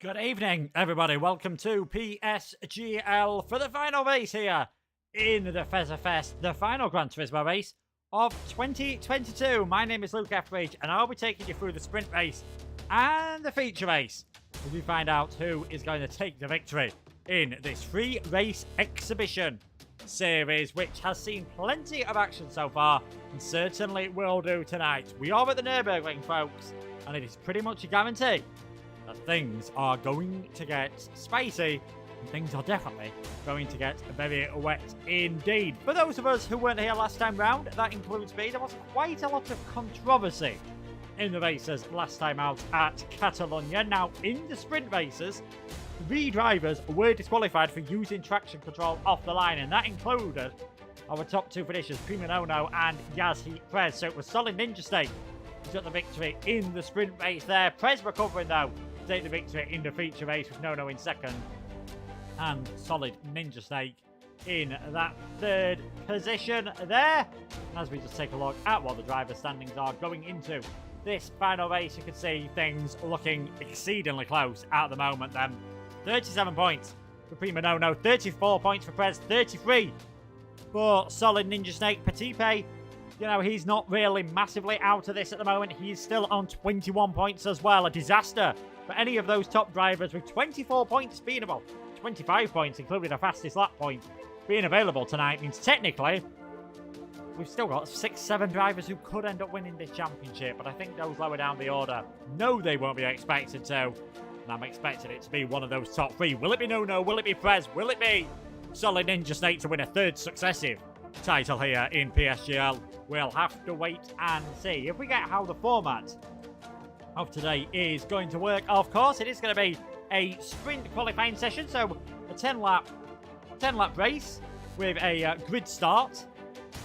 Good evening, everybody. Welcome to PSGL for the final race here in the Fezza Fest, the final Gran Turismo race of 2022. My name is Luke Etheridge, and I'll be taking you through the sprint race and the feature race as we find out who is going to take the victory in this free race exhibition series, which has seen plenty of action so far and certainly will do tonight. We are at the Nürburgring, folks, and it is pretty much a guarantee that things are going to get spicy and things are definitely going to get very wet indeed. For those of us who weren't here last time round, that includes me, there was quite a lot of controversy in the races last time out at Catalonia. Now, in the sprint races, 3 drivers were disqualified for using traction control off the line, and that included our top 2 finishers, Prima Nono and Yazhi Prez. So it was solid Ninja Snake who got the victory in the sprint race there. Prez recovering though to take the victory in the feature race with Nono in second and solid Ninja Snake in that 3rd position there. And as we just take a look at what the driver standings are going into this final race, you can see things looking exceedingly close at the moment then. 37 points for Prima Nono, 34 points for Prez, 33 for solid Ninja Snake. Patipe, you know, he's not really massively out of this at the moment. He's still on 21 points as well. A disaster for any of those top drivers, with 24 points being about 25 points, including the fastest lap point, being available tonight means technically we've still got 6-7 drivers who could end up winning this championship, but I think those lower down the order, no, they won't be expected to. And I'm expecting it to be one of those top 3. Will it be Nono? Will it be Prez? Will it be solid Ninja Snake to win a 3rd successive title here in PSGL? We'll have to wait and see. If we get how the format of today is going to work, of course, it is going to be a sprint qualifying session, so a 10 lap race with a grid start,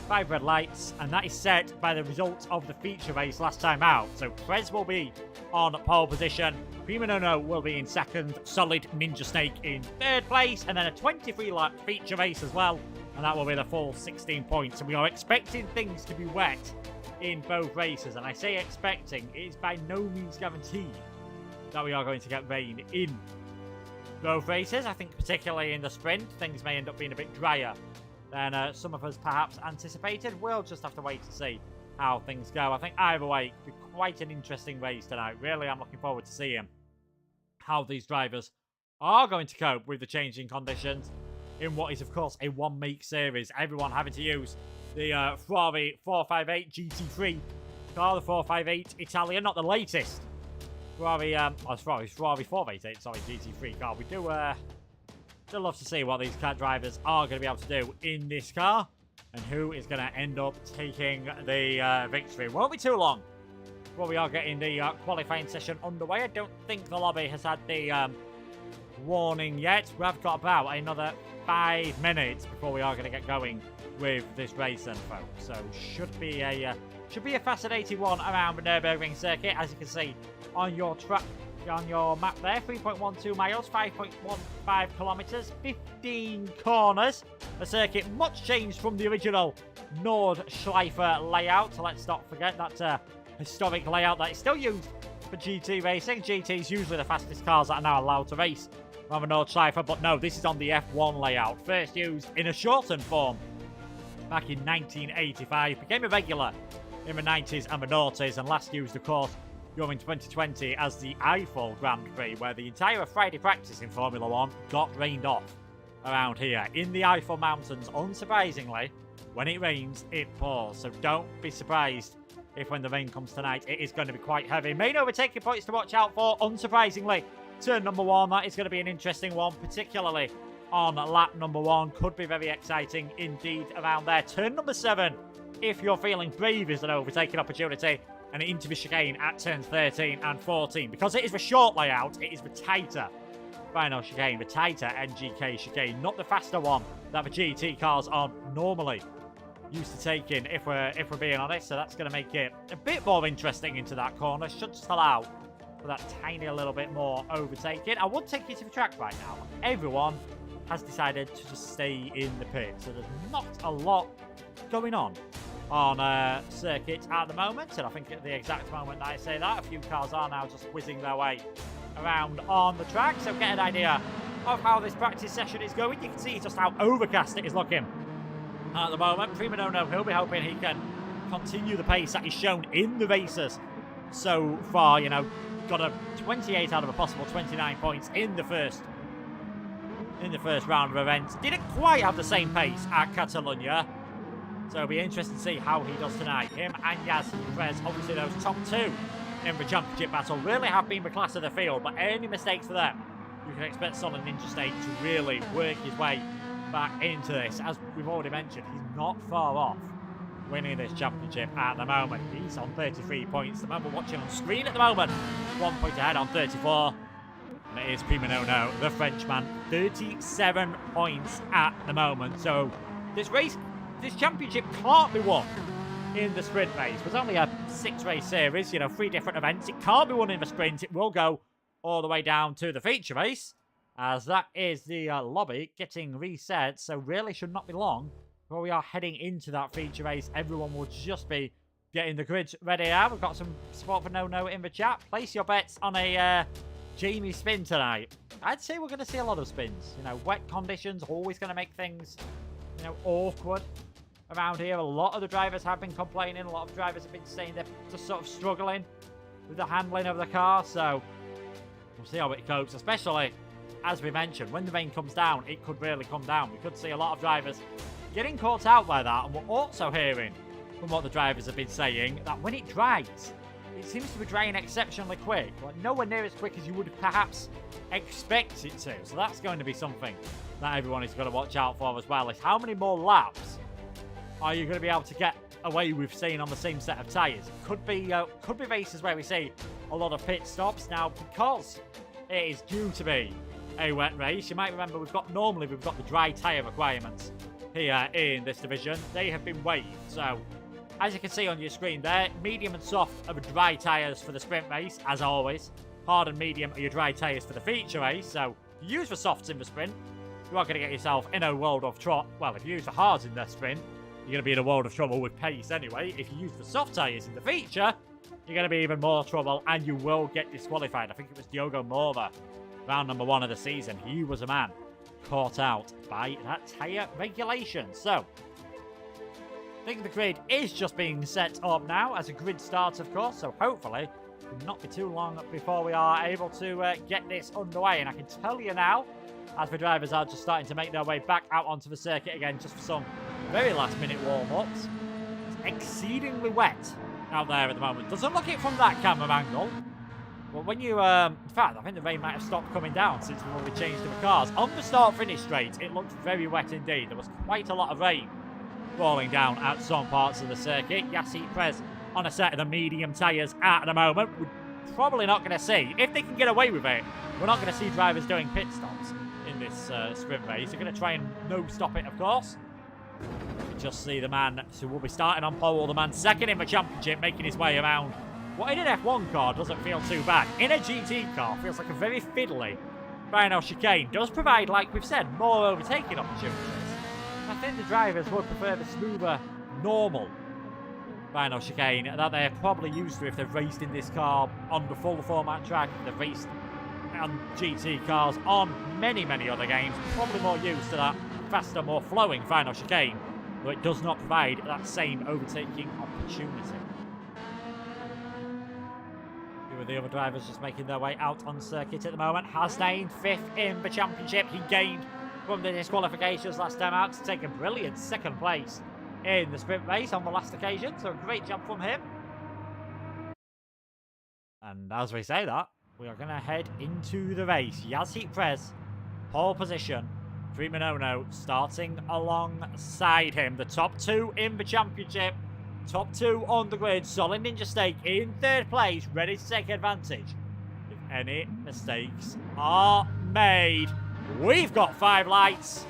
5 red lights, and that is set by the results of the feature race last time out. So Prez will be on pole position, Prima Nono will be in 2nd, solid Ninja Snake in 3rd place, and then a 23 lap feature race as well, and that will be the full 16 points. And we are expecting things to be wet in both races, and I say expecting, it is by no means guaranteed that we are going to get rain in both races. I think particularly in the sprint, things may end up being a bit drier than some of us perhaps anticipated. We'll just have to wait to see how things go. I think either way, it could be quite an interesting race tonight. Really, I'm looking forward to seeing how these drivers are going to cope with the changing conditions in what is, of course, a one-make series. Everyone having to use the Ferrari 458 GT3 car, the 458 Italian, not the latest Ferrari, Ferrari 488, sorry, GT3 car. We do love to see what these car drivers are going to be able to do in this car and who is going to end up taking the victory. It won't be too long before we are getting the qualifying session underway. I don't think the lobby has had the warning yet. We've got about another 5 minutes before we are going to get going with this race then, folks. So should be a fascinating one around the Nürburgring circuit. As you can see on your track, on your map there, 3.12 miles, 5.15 kilometers, 15 corners. A circuit much changed from the original Nordschleife layout. So let's not forget that historic layout that is still used for GT racing. GT is usually the fastest cars that are now allowed to race on the Nordschleife, but no, this is on the F1 layout. First used in a shortened form back in 1985, became a regular in the 90s and the noughties, and last used, of course, during 2020 as the Eiffel Grand Prix, where the entire Friday practice in Formula 1 got rained off around here in the Eiffel Mountains. Unsurprisingly, when it rains, it pours, so don't be surprised if when the rain comes tonight, it is going to be quite heavy. Main overtaking points to watch out for, unsurprisingly. Turn number 1, that is going to be an interesting one, particularly on lap number 1. Could be very exciting indeed around there. Turn number 7, if you're feeling brave, is an overtaking opportunity, and into the chicane at turns 13 and 14. Because it is the short layout, it is the tighter final chicane, the tighter NGK chicane, not the faster one that the GT cars are normally used to taking, if we're being honest. So that's going to make it a bit more interesting into that corner. Should just allow for that tiny little bit more overtaking. I would take you to the track right now. Everyone has decided to just stay in the pit, so there's not a lot going on circuit at the moment. And I think at the exact moment that I say that, a few cars are now just whizzing their way around on the track. So get an idea of how this practice session is going. You can see just how overcast it is looking at the moment. Prima Nono, he'll be hoping he can continue the pace that he's shown in the races so far. You know, got a 28 out of a possible 29 points in the first round of events. Didn't quite have the same pace at Catalunya, so it'll be interesting to see how he does tonight. Him and Yazi Perez, obviously those top two in the championship battle, really have been the class of the field, but any mistakes for them, you can expect Solid Ninja State to really work his way back into this. As we've already mentioned, he's not far off winning this championship at the moment. He's on 33 points. The man we're watching on screen at the moment, 1 point ahead on 34. And it is Prima Nono, the Frenchman, 37 points at the moment. So this championship can't be won in the sprint race. It's only a 6-race series, you know, 3 different events. It can't be won in the sprint. It will go all the way down to the feature race, as that is the lobby getting reset. So really should not be long before we are heading into that feature race. Everyone will just be getting the grids ready now. We've got some support for No in the chat. Place your bets on a Jamie spin tonight. I'd say we're going to see a lot of spins. You know, wet conditions always going to make things, you know, awkward around here. A lot of the drivers have been complaining. A lot of drivers have been saying they're just sort of struggling with the handling of the car. So we'll see how it copes, especially, as we mentioned, when the rain comes down, it could really come down. We could see a lot of drivers getting caught out by that. And we're also hearing from what the drivers have been saying that when it dries, it seems to be drying exceptionally quick. Like nowhere near as quick as you would perhaps expect it to. So that's going to be something that everyone is going to watch out for as well. Is how many more laps are you going to be able to get away with staying on the same set of tyres? Could be races where we see a lot of pit stops. Now, because it is due to be a wet race, you might remember we've got the dry tyre requirements here in this division. They have been waived. So as you can see on your screen there, medium and soft are the dry tyres for the sprint race, as always. Hard and medium are your dry tyres for the feature race. So if you use the softs in the sprint, you are going to get yourself in a world of trouble. Well, if you use the hards in the sprint, you're going to be in a world of trouble with pace anyway. If you use the soft tyres in the feature, you're going to be even more trouble and you will get disqualified. I think it was Diogo Mora, round number 1 of the season. He was a man caught out by that tyre regulation. So I think the grid is just being set up now as a grid start, of course. So hopefully it will not be too long before we are able to get this underway. And I can tell you now, as the drivers are just starting to make their way back out onto the circuit again, just for some very last-minute warm-ups. It's exceedingly wet out there at the moment. Doesn't look it from that camera angle. But when you, in fact, I think the rain might have stopped coming down since we've already changed the cars. On the start-finish straight, it looked very wet indeed. There was quite a lot of rain falling down at some parts of the circuit. Yazi Perez on a set of the medium tyres at the moment. We're probably not going to see, if they can get away with it, we're not going to see drivers doing pit stops in this sprint race. They're going to try and no-stop it, of course. You just see the man who will be starting on pole, the man second in the championship, making his way around. What in an F1 car doesn't feel too bad. In a GT car, feels like a very fiddly final chicane. Does provide, like we've said, more overtaking opportunities. I think the drivers would prefer the smoother, normal final chicane that they're probably used to if they've raced in this car on the full format track. They've raced on GT cars on many, many other games. Probably more used to that faster, more flowing final chicane, but it does not provide that same overtaking opportunity. Two of the other drivers just making their way out on circuit at the moment. Hasnain, 5th in the championship. He gained from the disqualifications last time out to take a brilliant 2nd place in the sprint race on the last occasion, so a great job from him. And as we say that, we are going to head into the race. Yazi Perez, pole position. Prima Nono starting alongside him. The top 2 in the championship. Top 2 on the grid. Solid Ninja State in 3rd place, ready to take advantage if any mistakes are made. We've got 5 lights.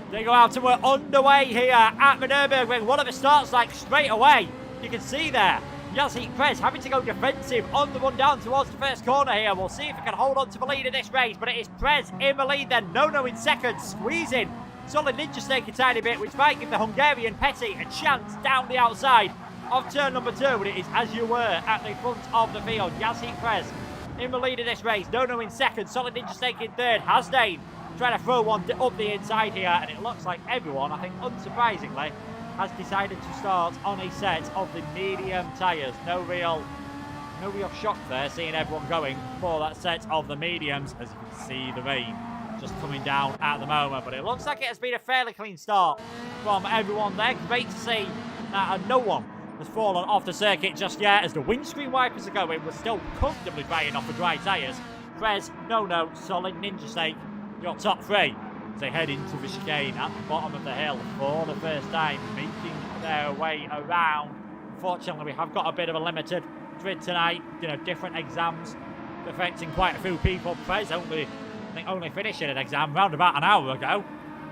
They go out and we're underway here at the Nürburgring. One of the starts like straight away. You can see there, Yazi Perez having to go defensive on the run down towards the first corner here. We'll see if he can hold on to the lead of this race, but it is Perez in the lead then. Nono in 2nd, squeezing Solid Ninja State a tiny bit, which might give the Hungarian Petty a chance down the outside. of turn number 2. And it is as you were at the front of the field. Yazi Prez in the lead of this race. Nono in second. Solid Ninja Snake in third. Hasdane trying to throw one up the inside here. And it looks like everyone, I think unsurprisingly, has decided to start on a set of the medium tyres. No real shock there, seeing everyone going for that set of the mediums. As you can see, the rain just coming down at the moment. But it looks like it has been a fairly clean start from everyone there. Great to see that no one has fallen off the circuit just yet. As the windscreen wipers are going, we're still comfortably fighting off the dry tyres. Prez, Nono, Solid, Ninja Snake, your top 3. As they head into the chicane at the bottom of the hill for the first time, making their way around. Unfortunately, we have got a bit of a limited grid tonight. You know, different exams affecting quite a few people. Prez only finishing an exam around about an hour ago.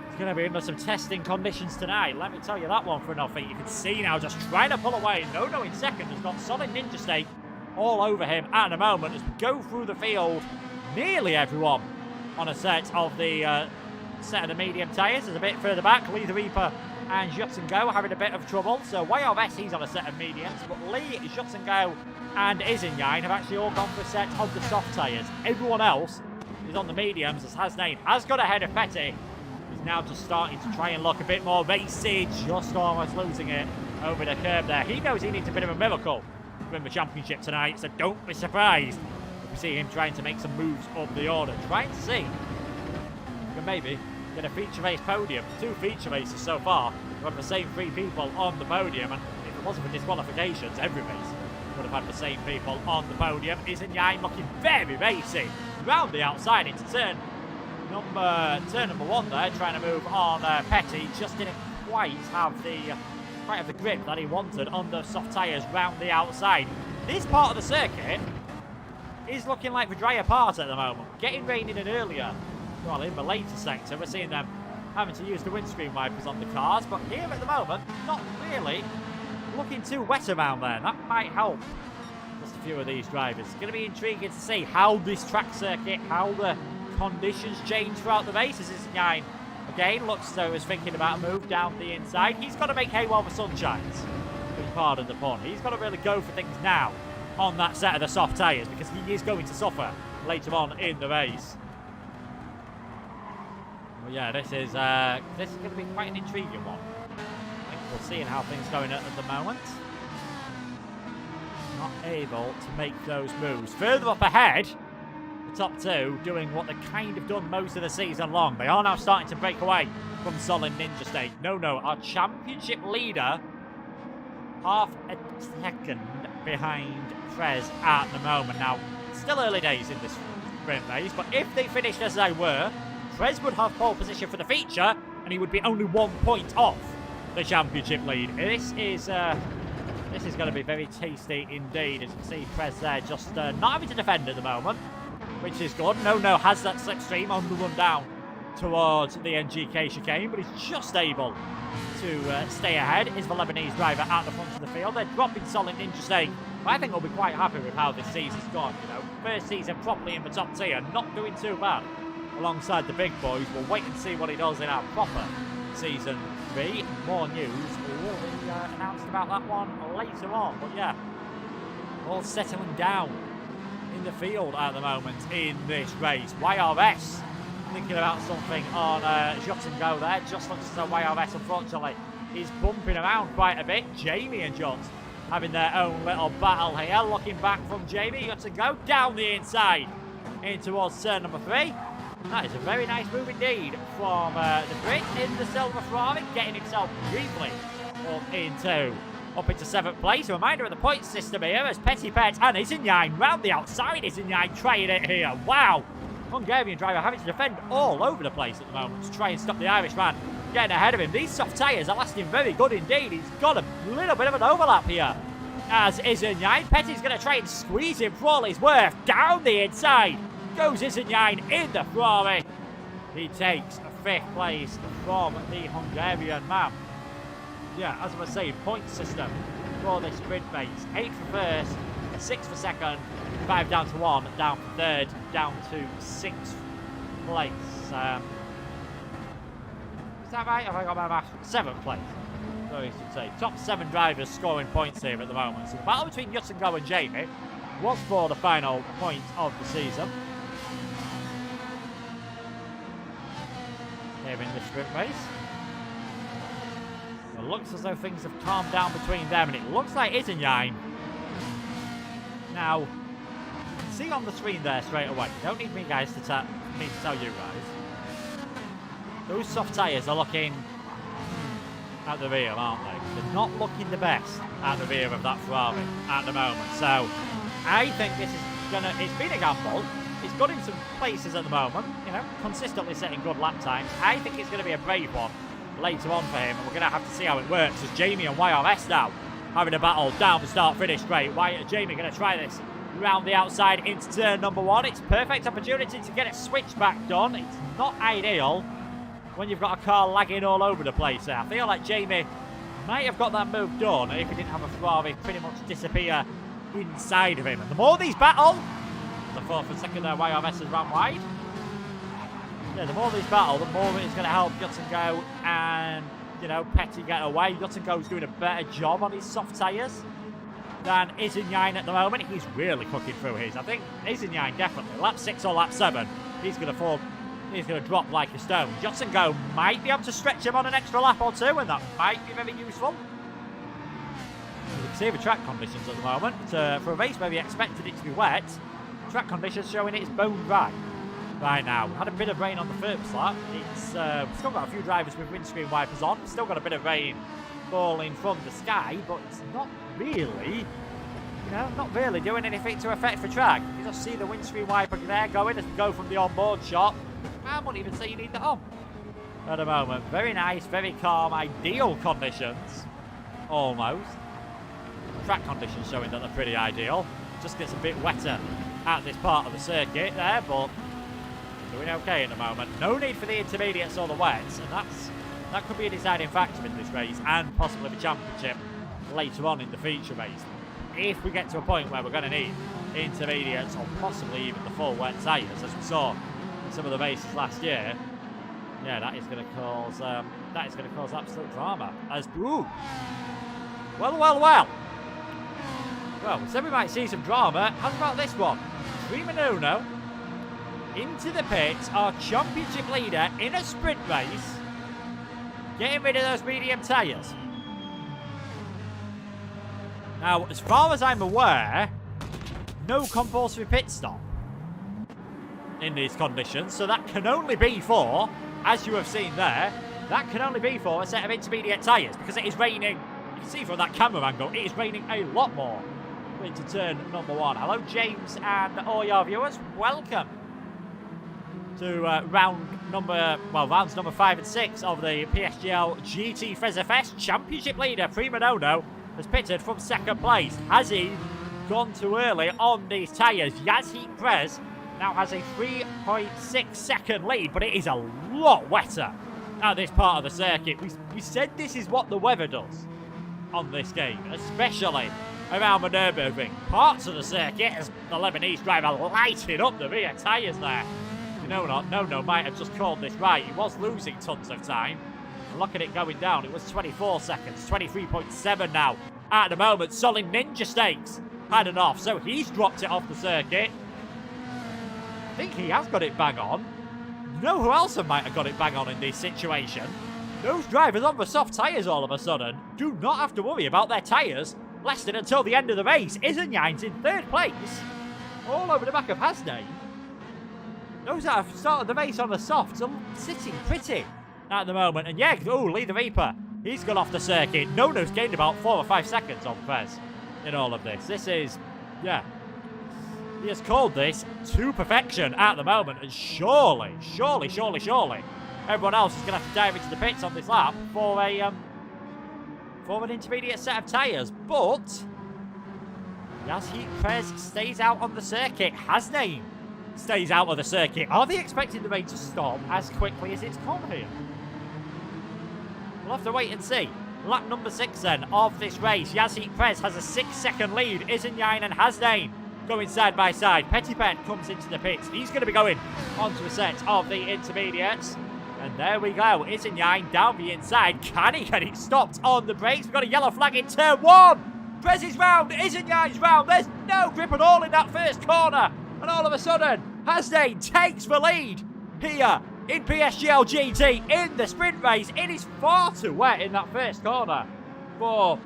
He's going to be under some testing conditions tonight. Let me tell you that one for nothing. You can see now just trying to pull away. Nono in second has got Solid Ninja Snake all over him at the moment as we go through the field. Nearly everyone on a set of the medium tyres. Is a bit further back. Lee the Reaper and Jutsen Go having a bit of trouble. So YRS, he's on a set of mediums, but Lee, Jutsen Go and Izinyan have actually all gone for a set of the soft tyres. Everyone else is on the mediums, as Hasnain has got ahead of Petty. He's now just starting to try and look a bit more racy, just almost losing it over the curb there. He knows he needs a bit of a miracle to win the championship tonight, so don't be surprised if we see him trying to make some moves up the order. Trying to see if we maybe get a feature race podium. 2 feature races so far. We have the same 3 people on the podium, and if it wasn't for disqualifications, every race would have had the same people on the podium. Izinyan looking very racy round the outside into turn number 1 there, trying to move on Petty. Just didn't quite have the grip that he wanted on the soft tyres round the outside. This part of the circuit is looking like the drier part at the moment. Getting rain in earlier. Well, in the later sector, we're seeing them having to use the windscreen wipers on the cars, but here at the moment, not really looking too wet around there. That might help just a few of these drivers. It's going to be intriguing to see how this track circuit, how the conditions change throughout the races. Izinyan again looks as though he's thinking about a move down the inside. He's got to make hay while the sun shines. Pardon the pun. He's got to really go for things now on that set of the soft tyres, because he is going to suffer later on in the race. Well, yeah, this is going to be quite an intriguing one. I think we'll see how things are going at the moment. Not able to make those moves. Further up ahead, the top 2 doing what they've kind of done most of the season long. They are now starting to break away from Solid Ninja Snake. Nono, our championship leader, half a second behind Prez at the moment. Now, still early days in this sprint race, but if they finished as they were, Prez would have pole position for the feature, and he would be only 1 point off the championship lead. This is going to be very tasty indeed. As you can see, Prez there just not having to defend at the moment, which is good. Nono has that slipstream on the run down towards the NGK chicane, but he's just able to stay ahead. Is the Lebanese driver at the front of the field. They're dropping Solid Ninja Snake. I think we'll be quite happy with how this season's gone. You know, first season properly in the top tier, not doing too bad alongside the big boys. We'll wait and see what he does in our proper season 3. More news will be announced about that one later on. But yeah, all settling down in the field at the moment in this race. YRS thinking about something on Jutsen Go there. Just looks as though YRS, unfortunately, is bumping around quite a bit. Jamie and Jut having their own little battle here. Looking back from Jamie, Jutsen Go down the inside in towards turn number 3. That is a very nice move indeed from the Brit in the silver Ferrari, getting himself briefly up into 7th place. A reminder of the point system here as Petty Pet and Izinyan round the outside. Izinyan trying it here. Wow! Hungarian driver having to defend all over the place at the moment to try and stop the Irishman getting ahead of him. These soft tyres are lasting very good indeed. He's got a little bit of an overlap here as Izinyan. Petty's going to try and squeeze him for all he's worth. Down the inside goes Izinyan in the Ferrari. He takes 5th place from the Hungarian man. Yeah, as I was saying, point system for this sprint race. 8 for first, 6 for second, 5 down to 1, down for third, down to 6th place. Is that right? Have I got my math? 7th place. So you should say top 7 drivers scoring points here at the moment. So the battle between Go and Jamie was for the final point of the season. Here in the sprint race. It looks as though things have calmed down between them, and it looks like Isenjine. Now, see on the screen there straight away. You don't need me guys to tell you guys. Those soft tyres are looking at the rear, aren't they? They're not looking the best at the rear of that Ferrari at the moment. So I think this is gonna. It's been a gamble. It's got in some places at the moment. You know, consistently setting good lap times. I think it's going to be a brave one later on for him, and we're going to have to see how it works as Jamie and YRS now having a battle down the start-finish straight. Jamie going to try this round the outside into turn number 1. It's perfect opportunity to get a switchback done. It's not ideal when you've got a car lagging all over the place there. I feel like Jamie might have got that move done if he didn't have a Ferrari pretty much disappear inside of him. And the more these battle, the 4th and 2nd there, YRS has ran wide. Yeah, the more these battle, the more it's going to help Go and, you know, Petty get away. Go's doing a better job on his soft tyres than Isenjine at the moment. He's really cooking through his. I think Isenjine definitely, lap 6 or lap 7, he's going to drop like a stone. Go might be able to stretch him on an extra lap or 2, and that might be very useful. You can see the track conditions at the moment. For a race where we expected it to be wet, track conditions showing it's bone dry right now. We had a bit of rain on the first lap. It's still got a few drivers with windscreen wipers on. Still got a bit of rain falling from the sky, but it's not really, not really doing anything to affect the track. You just see the windscreen wiper there going as we go from the onboard shot. I wouldn't even say you need that on at the moment. Very nice, very calm, ideal conditions, almost. Track conditions showing that they're pretty ideal. Just gets a bit wetter at this part of the circuit there, but doing okay at the moment. No need for the intermediates or the wets, and that could be a deciding factor in this race and possibly the championship later on in the feature race. If we get to a point where we're going to need intermediates or possibly even the full wet tyres, as we saw in some of the races last year, yeah, that is going to cause absolute drama. As ooh, well. Well, we said we might see some drama. How about this one? Prima Uno into the pits, our championship leader in a sprint race, getting rid of those medium tyres. Now, as far as I'm aware, no compulsory pit stop in these conditions, so that can only be for, as you have seen there, that can only be for a set of intermediate tyres, because it is raining. You can see from that camera angle, it is raining a lot more into turn number 1. Hello, James, and all your viewers. Welcome to rounds number 5 and 6 of the PSGL GT Fezza Fest. Championship leader Prima Uno has pitted from 2nd place. Has he gone too early on these tyres? Yazheat Perez now has a 3.6 second lead, but it is a lot wetter at this part of the circuit. We said this is what the weather does on this game, especially around the Nürburgring. Parts of the circuit as the Lebanese driver lighting up the rear tyres there. No, might have just called this right. He was losing tons of time. And look at it going down. It was 24 seconds, 23.7 now. At the moment, Solid Ninja Stakes had an off, so he's dropped it off the circuit. I think he has got it bang on. You know who else might have got it bang on in this situation? Those drivers on the soft tyres all of a sudden do not have to worry about their tyres lasting until the end of the race. Isenjine's in 3rd place, all over the back of Hasnane. Those that have started the race on the softs are sitting pretty at the moment. And yeah, Lee the Reaper, he's gone off the circuit. Nono's gained about 4 or 5 seconds on Fez in all of this. This is, yeah, he has called this to perfection at the moment. And surely, everyone else is going to have to dive into the pits on this lap for an intermediate set of tyres. But Yazheat Perez stays out on the circuit. Hasnane stays out of the circuit. Are they expecting the rain to stop as quickly as it's come here? We'll have to wait and see. Lap number 6 then of this race. Yazheat Perez has a 6-second lead. Isenjine and Hasnane going side by side. Petty Pet comes into the pits. He's going to be going onto a set of the intermediates. And there we go. Isinyain down the inside. Can he get it stopped on the brakes? We've got a yellow flag in turn 1. Prez is round. Isinyain's round. There's no grip at all in that first corner. And all of a sudden, Hasnain takes the lead here in PSGL GT in the sprint race. It is far too wet in that first corner for,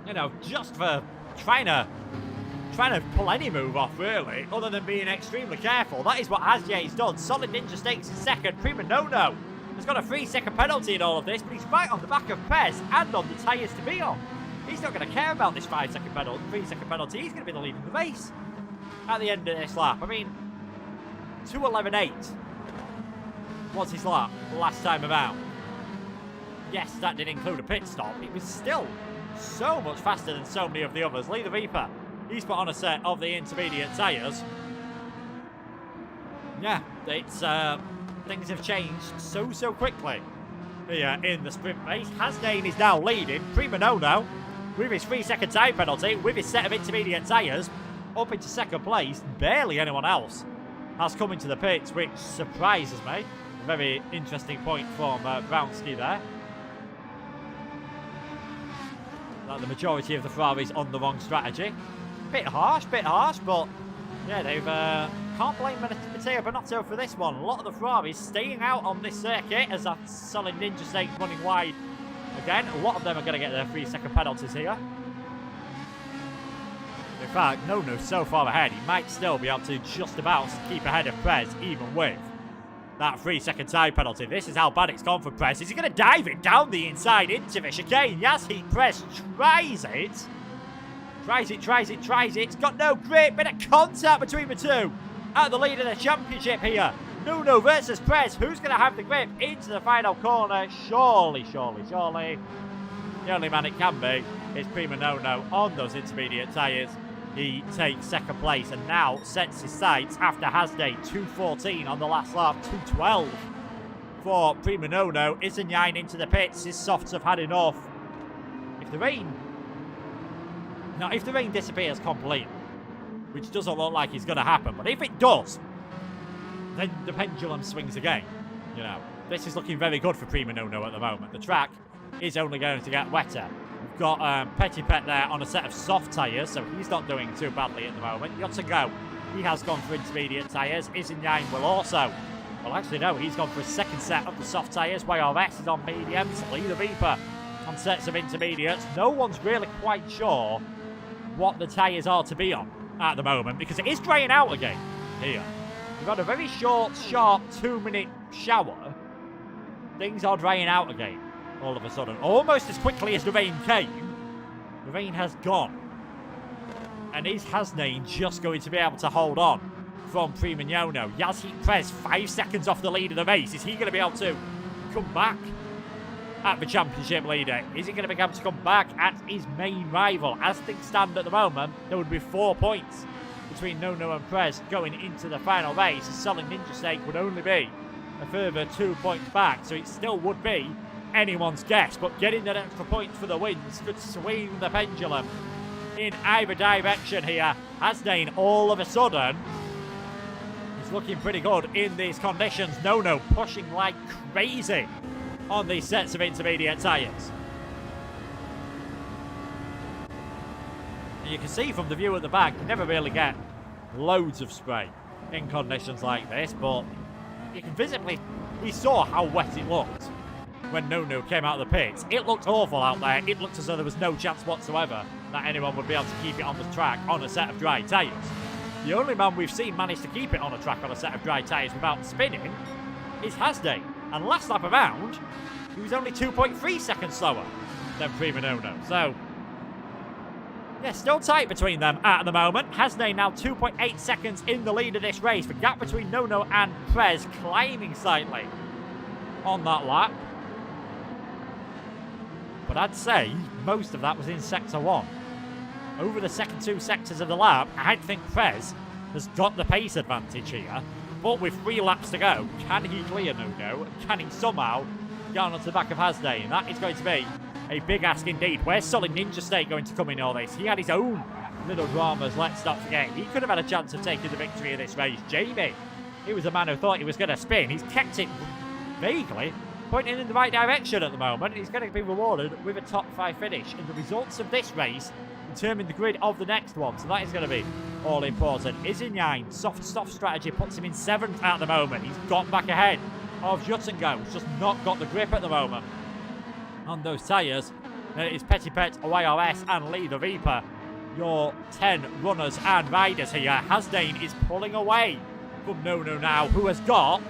you know, just for trying to pull any move off, really, other than being extremely careful. That is what Hasnain's done. Solid Ninja Stakes in second. Prima Nono has got a 3-second penalty in all of this, but he's right on the back of Prez and on the tyres to be on. He's not going to care about this 3-second penalty. He's going to be the lead in the race at the end of this lap. I mean, 2:11.8 was his lap last time around. Yes, that did include a pit stop. It was still so much faster than so many of the others. Lee the Reaper, he's put on a set of the intermediate tyres. Yeah, it's things have changed so quickly here in the sprint race. Hasnain is now leading. Prima Nono, with his 3-second time penalty, with his set of intermediate tyres, up into second place. Barely anyone else has come into the pits, which surprises me. A very interesting point from Brownski there. Like the majority of the Ferraris on the wrong strategy. Bit harsh, but yeah, they've can't blame Matteo Binotto for this one. A lot of the Ferraris staying out on this circuit as that Solid Ninja Stakes running wide again. A lot of them are going to get their 3-second penalties here. In fact, Nono's so far ahead, he might still be able to just about keep ahead of Prez, even with that 3-second time penalty. This is how bad it's gone for Prez. Is he going to dive it down the inside into the chicane? Yasheed Prez tries it. Tries it. It's got no grip. Bit of contact between the two at the lead of the championship here. Nuno versus Prez. Who's going to have the grip into the final corner? Surely. The only man it can be is Prima Nono on those intermediate tyres. He takes second place and now sets his sights after Hasnain. 2:14 on the last lap. 2:12 for Prima Nono. Isinyain into the pits. His softs have had enough. If the rain disappears completely, which doesn't look like it's going to happen, but if it does, then the pendulum swings again. You know, this is looking very good for Prima Nono at the moment. The track is only going to get wetter. We've got Petit Pet there on a set of soft tyres, so he's not doing too badly at the moment. Yotsugo, he has gone for intermediate tyres. Isinyain will also. Well, actually, no, he's gone for a second set of the soft tyres. YRS is on mediums. Lee the Reaper on sets of intermediates. No one's really quite sure what the tyres are to be on at the moment, because it is drying out again here. We've had a very short, sharp 2-minute shower. Things are drying out again all of a sudden. Almost as quickly as the rain came, the rain has gone. And is Hasnain just going to be able to hold on from Prima Nono? Yasheed Prez 5 seconds off the lead of the race. Is he going to be able to come back at the championship leader? Is he going to be able to come back at his main rival? As things stand at the moment, there would be 4 points between Nono and Prez going into the final race. A Solid Ninja Stake would only be a further 2 points back, so it still would be anyone's guess, but getting that extra point for the wins could swing the pendulum in either direction here. Hasnain all of a sudden is looking pretty good in these conditions. Nono pushing like crazy on these sets of intermediate tyres. You can see from the view at the back, you never really get loads of spray in conditions like this, but you can visibly, we saw how wet it looked when Nono came out of the pits. It looked awful out there. It looked as though there was no chance whatsoever that anyone would be able to keep it on the track on a set of dry tyres. The only man we've seen manage to keep it on a track on a set of dry tyres without spinning is Hasnain. And last lap around, he was only 2.3 seconds slower than Prima Nono. So, yeah, still tight between them at the moment. Hasnain now 2.8 seconds in the lead of this race. The gap between Nono and Prez climbing slightly on that lap. But I'd say most of that was in Sector 1. Over the second 2 sectors of the lap, I think Prez has got the pace advantage here. But with 3 laps to go, can he clear Nono? Can he somehow get onto the back of Hasnain? That is going to be a big ask indeed. Where's Solid Ninja State going to come in all this? He had his own little dramas, let's not forget. He could have had a chance of taking the victory of this race. Jamie he was a man who thought he was going to spin. He's kept it vaguely pointing in the right direction at the moment. He's going to be rewarded with a top 5 finish. And the results of this race determine the grid of the next one. So that is going to be all important. Izinyan, soft strategy puts him in 7th at the moment. He's got back ahead of Juttengo. He's just not got the grip at the moment on those tyres. It's Petit Pet, YRS and Lee the Reaper. Your 10 runners and riders here. Hasdane is pulling away from No now, who has got,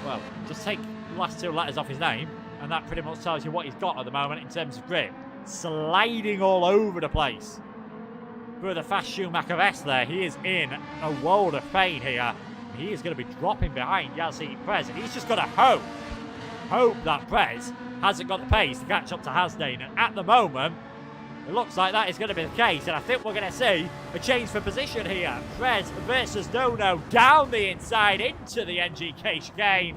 well, just take the last 2 letters off his name, and that pretty much tells you what he's got at the moment in terms of grip. Sliding all over the place. Through the fast Schumacher S there, he is in a world of pain here. He is going to be dropping behind Yazi Prez, and he's just got to hope that Prez hasn't got the pace to catch up to Hasdane. And at the moment, it looks like that is going to be the case, and I think we're going to see a change for position here. Prez versus Dono down the inside into the NGK chicane.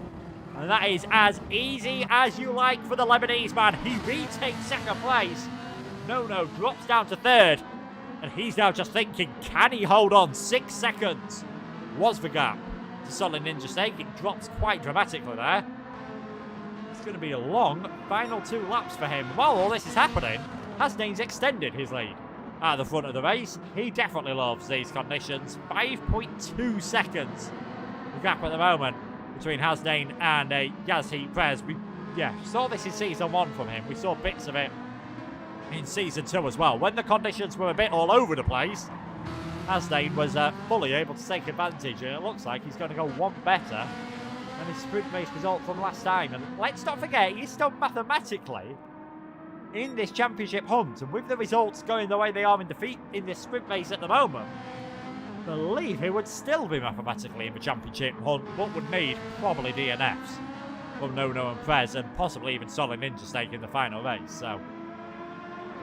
And that is as easy as you like for the Lebanese man. He retakes 2nd place. Nono drops down to 3rd. And he's now just thinking, can he hold on? 6 seconds was the gap to Solid Ninja Snake. It drops quite dramatically there. It's going to be a long final 2 laps for him. While all this is happening, Hasdane's extended his lead at the front of the race. He definitely loves these conditions. 5.2 seconds the gap at the moment between Hasdane and Yazhi Prez. We saw this in Season 1 from him. We saw bits of it in Season 2 as well. When the conditions were a bit all over the place, Hasdane was fully able to take advantage, and it looks like he's going to go one better than his sprint race result from last time. And let's not forget, he's still mathematically in this championship hunt, and with the results going the way they are in this sprint race at the moment, I believe he would still be mathematically in the championship hunt, but would need probably DNFs from Nono and Prez, and possibly even Solid Ninja Snake in the final race. So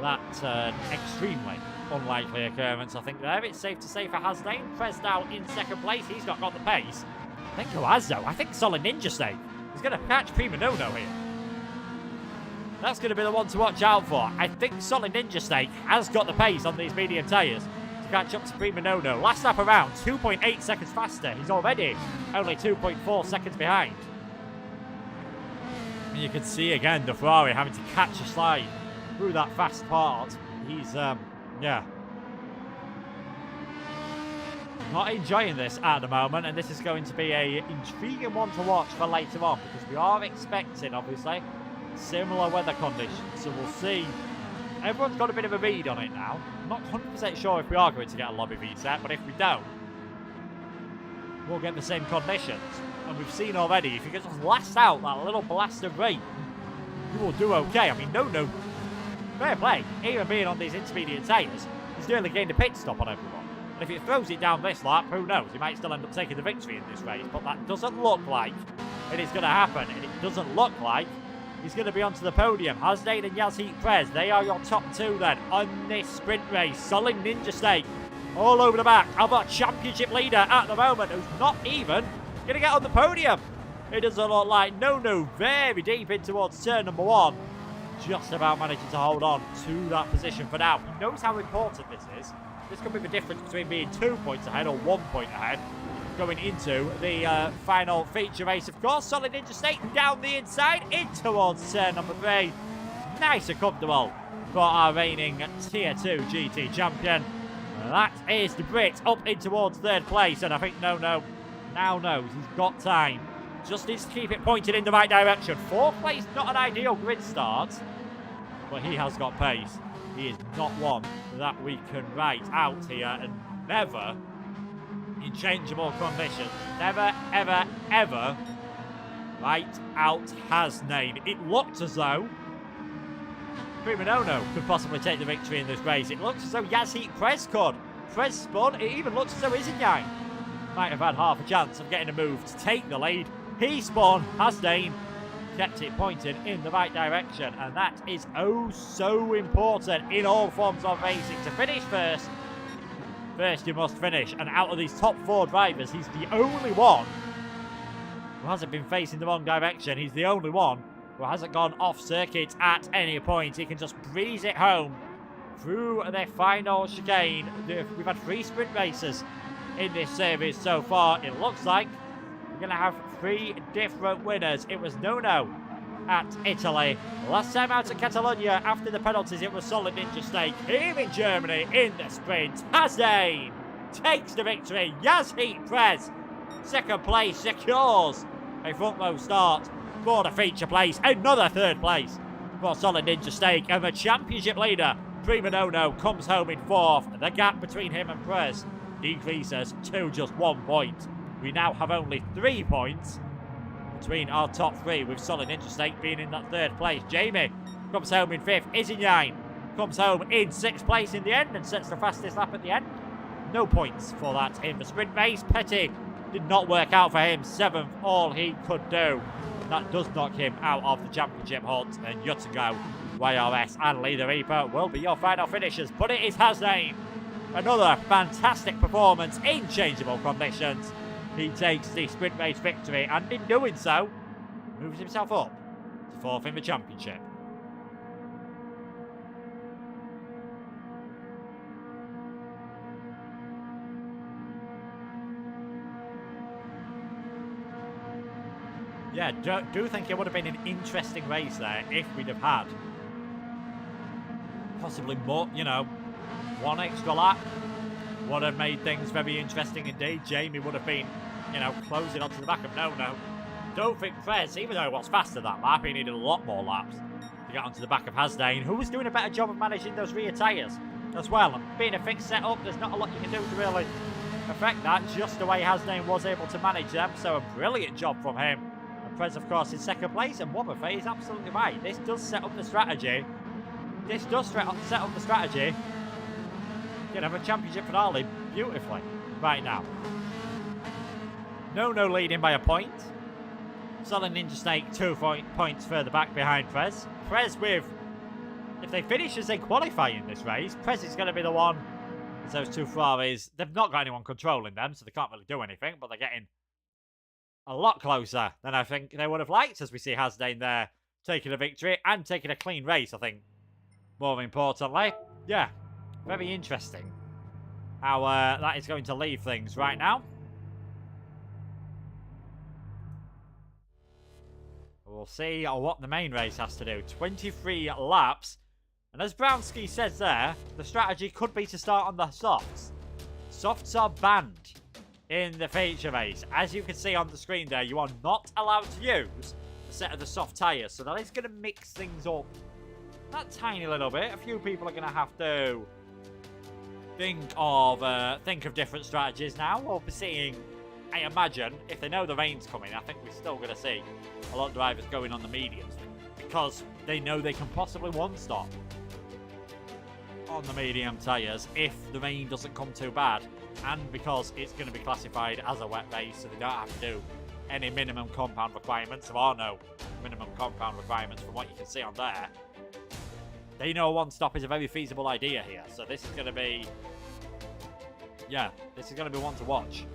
that's an extremely unlikely occurrence, I think, there. It's safe to say for Hasdane. Prez now in 2nd place. He's not got the pace. I think who has, though? I think Solid Ninja Snake is going to catch Prima Nono here. That's going to be the one to watch out for. I think Solid Ninja Snake has got the pace on these medium tyres to catch up to Prima Nono. Last lap around, 2.8 seconds faster. He's already only 2.4 seconds behind. And you can see again the Ferrari having to catch a slide through that fast part. He's, not enjoying this at the moment, and this is going to be an intriguing one to watch for later on, because we are expecting, obviously, similar weather conditions. So we'll see. Everyone's got a bit of a read on it now. I'm not 100% sure if we are going to get a lobby reset, but if we don't, we'll get the same conditions. And we've seen already, if you can just last out that little blast of rain, you will do okay. I mean, no, fair play. Even being on these intermediate tyres, he's nearly gained a pit stop on everyone. And if he throws it down this lap, who knows? He might still end up taking the victory in this race, but that doesn't look like it is going to happen. And it doesn't look like he's going to be onto the podium. Hasdane and Yazhi Prez, they are your top 2 then on this sprint race. Solid Ninja Snake all over the back of our championship leader at the moment, who's not even going to get on the podium. It doesn't look like. No, very deep in towards turn number 1. Just about managing to hold on to that position for now. He knows how important this is. This could be the difference between being 2 points ahead or 1 point ahead going into the final feature race. Of course, Solid Ninja Snake down the inside in towards turn number 3. Nice and comfortable for our reigning Tier 2 GT champion. That is the Brit up in towards 3rd place, and I think No now knows he's got time. Just needs to keep it pointed in the right direction. 4th place, not an ideal grid start, but he has got pace. He is not one that we can write out here, and never in changeable conditions. Never, ever write out Hasdane. It looked as though Prima Nono could possibly take the victory in this race. It looks as though Yazhi Prez could. Prez spun. It even looks as though Izinyan might have had half a chance of getting a move to take the lead. He spun. Hasdane kept it pointed in the right direction, and that is oh so important in all forms of racing. To finish first you must finish, and out of these top 4 drivers, he's the only one who hasn't been facing the wrong direction. He's the only one who hasn't gone off circuit at any point. He can just breeze it home through the final chicane. We've had 3 sprint races in this series so far. It looks like we're going to have 3 different winners. It was Nuno at Italy. Last time out at Catalonia, after the penalties, it was Solid Ninja Snake. Here in Germany, in the sprint, Hasdane takes the victory. Yazheet Prez, second place, secures a front row start for the feature place. Another third place for Solid Ninja Snake. And the championship leader, Prima Nono, comes home in 4th. The gap between him and Prez decreases to just 1 point. We now have only 3 points between our top 3, with Solid Ninja Snake being in that 3rd place. Jamie comes home in 5th. Izinyan comes home in 6th place in the end and sets the fastest lap at the end. No points for that in the sprint race. Petty did not work out for him. 7th, all he could do. That does knock him out of the championship hunt. And you're to go. YRS and Leader Reaper will be your final finishers. But it is Hasdane. Another fantastic performance in changeable conditions. He takes the sprint race victory, and in doing so, moves himself up to 4th in the championship. Yeah, do think it would have been an interesting race there if we'd have had possibly more, you know, 1 extra lap. Would have made things very interesting indeed. Jamie would have been, you know, closing onto the back of Nono. Don't think Prez, even though he was faster that lap, he needed a lot more laps to get onto the back of Hasdane, who was doing a better job of managing those rear tyres as well. Being a fixed setup, there's not a lot you can do to really affect that, just the way Hasdane was able to manage them. So a brilliant job from him. And Prez, of course, in 2nd place, and Wobbuffet is absolutely right. This does set up the strategy. This does set up the strategy. You know, a championship finale beautifully right now. Nono leading by a point. Solid Ninja Snake 2 points further back behind Prez. Prez with, if they finish as they qualify in this race, Prez is going to be the one. As those 2 Ferraris, they've not got anyone controlling them, so they can't really do anything, but they're getting a lot closer than I think they would have liked, as we see Hasdane there taking a victory and taking a clean race, I think. More importantly, yeah. Very interesting how that is going to leave things right now. We'll see what the main race has to do. 23 laps. And as Brownski says there, the strategy could be to start on the softs. Softs are banned in the feature race. As you can see on the screen there, you are not allowed to use a set of the soft tyres. So that is going to mix things up that tiny little bit. A few people are going to have to think of different strategies now. We'll be seeing, I imagine, if they know the rain's coming, I think we're still going to see a lot of drivers going on the mediums because they know they can possibly one-stop on the medium tyres if the rain doesn't come too bad, and because it's going to be classified as a wet race, so they don't have to do any minimum compound requirements. There are no minimum compound requirements from what you can see on there. They know one-stop is a very feasible idea here, so this is going to be, yeah, this is going to be one to watch,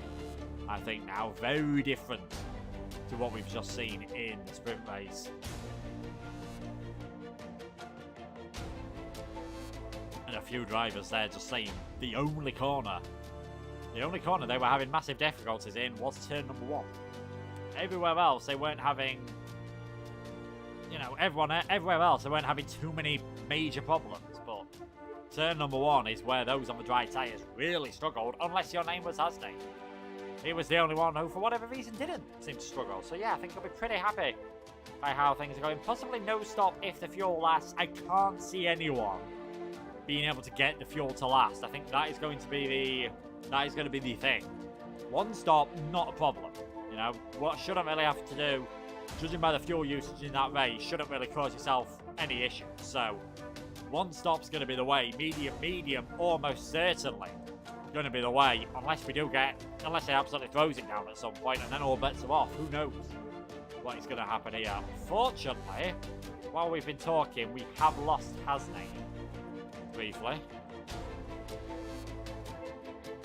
I think now. Very different to what we've just seen in the sprint race. And a few drivers there just saying the only corner they were having massive difficulties in was turn number 1. Everywhere else they weren't having, you know, everywhere else they weren't having too many major problems, but turn number 1 is where those on the dry tyres really struggled, unless your name was Hasdane. He was the only one who, for whatever reason, didn't seem to struggle. So yeah, I think I'll be pretty happy by how things are going. Possibly no stop if the fuel lasts. I can't see anyone being able to get the fuel to last. I think that is going to be the thing. One stop, not a problem. You know, what shouldn't really have to do, judging by the fuel usage in that race, shouldn't really cause yourself any issues. So one stop's going to be the way. Medium, almost certainly going to be the way, unless he absolutely throws it down at some point, and then all bets are off. Who knows what is going to happen here? Fortunately, while we've been talking, we have lost Hasdane briefly.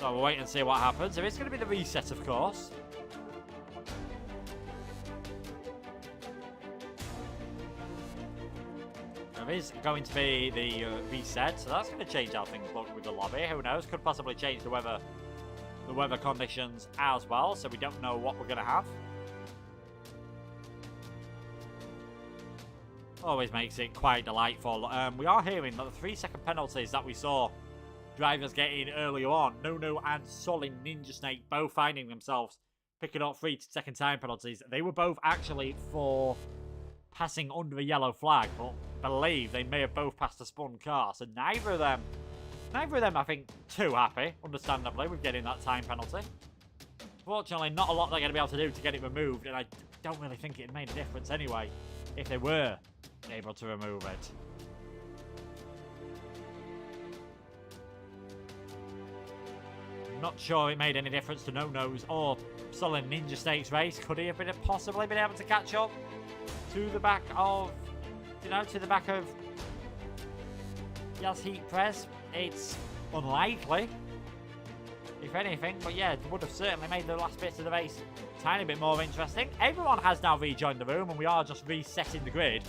So we'll wait and see what happens. There is going to be the reset, of course. There is going to be the reset, so that's going to change how things look with the lobby. Who knows? Could possibly change the weather the weather conditions as well, so we don't know what we're going to have. Always makes it quite delightful. We are hearing that the 3-second penalties that we saw drivers getting earlier on, Nuno and Solid Ninja Snake both finding themselves picking up 3-second time penalties. They were both actually for passing under a yellow flag, but I believe they may have both passed a spun car. So neither of them, I think, too happy, understandably, with getting that time penalty. Fortunately, not a lot they're going to be able to do to get it removed, and I don't really think it made a difference anyway if they were able to remove it. Not sure it made any difference to No-No's or Solid Ninja Snake's race. Could he have possibly been able to catch up to the back of, to the back of Yas Heat Press? It's unlikely, if anything, but yeah, it would have certainly made the last bits of the race a tiny bit more interesting. Everyone has now rejoined the room, and we are just resetting the grid,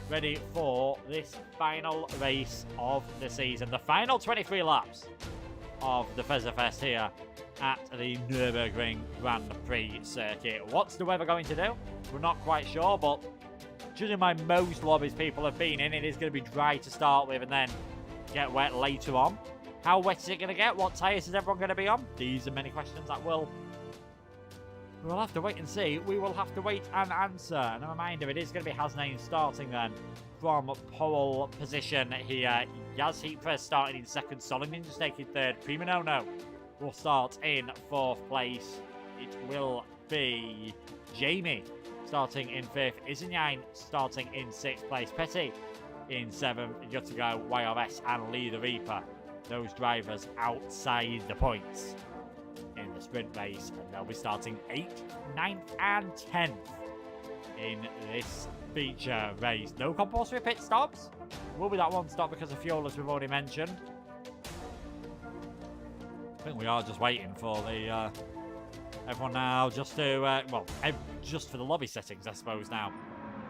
ready for this final race of the season. The final 23 laps of the Fezza Fest here at the Nürburgring Grand Prix circuit. What's the weather going to do? We're not quite sure, but judging by most lobbies people have been in, it is going to be dry to start with and then get wet later on. How wet is it going to get? What tyres is everyone going to be on? These are many questions that we'll have to wait and see. We will have to wait and answer. And a reminder, it is going to be Hasnain starting then from pole position here. Yas Heat Press starting in second, Solid Ninja Snake in third. Prima No will start in fourth place. It will be Jamie starting in fifth, Izinyan starting in sixth place, Petty in seventh, Got to Go, YRS and Lee the Reaper. Those drivers outside the points in the sprint race, and they'll be starting 8th, 9th and 10th in this feature race. No compulsory pit stops. Will be that one stop because of fuel, as we've already mentioned. I think we are just waiting for the everyone now just to just for the lobby settings, I suppose, now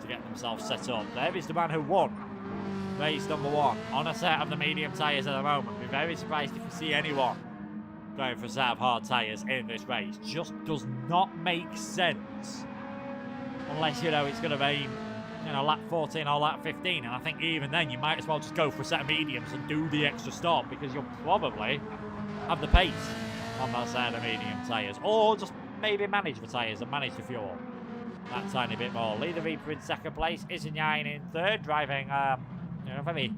to get themselves set up. There is the man who won race number 1 on a set of the medium tyres at the moment. Be very surprised if you see anyone going for a set of hard tyres in this race. Just does not make sense unless it's going to be lap 14 or lap 15, and I think even then you might as well just go for a set of mediums and do the extra stop, because you'll probably have the pace on that set of medium tyres, or just maybe manage the tyres and manage the fuel that tiny bit more. Lee the Reaper in second place, Izinyan in third, driving very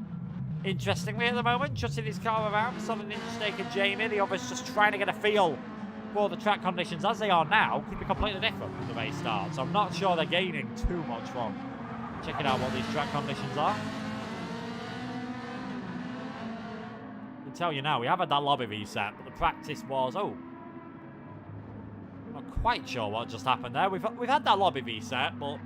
interestingly at the moment, jutting his car around. Solid Ninja Snake and Jamie, the others just trying to get a feel for the track conditions as they are now. Could be completely different when the race starts. I'm not sure they're gaining too much from checking out what these track conditions are. I can tell you now, we have had that lobby reset, but the practice was, not quite sure what just happened there. We've had that lobby reset, but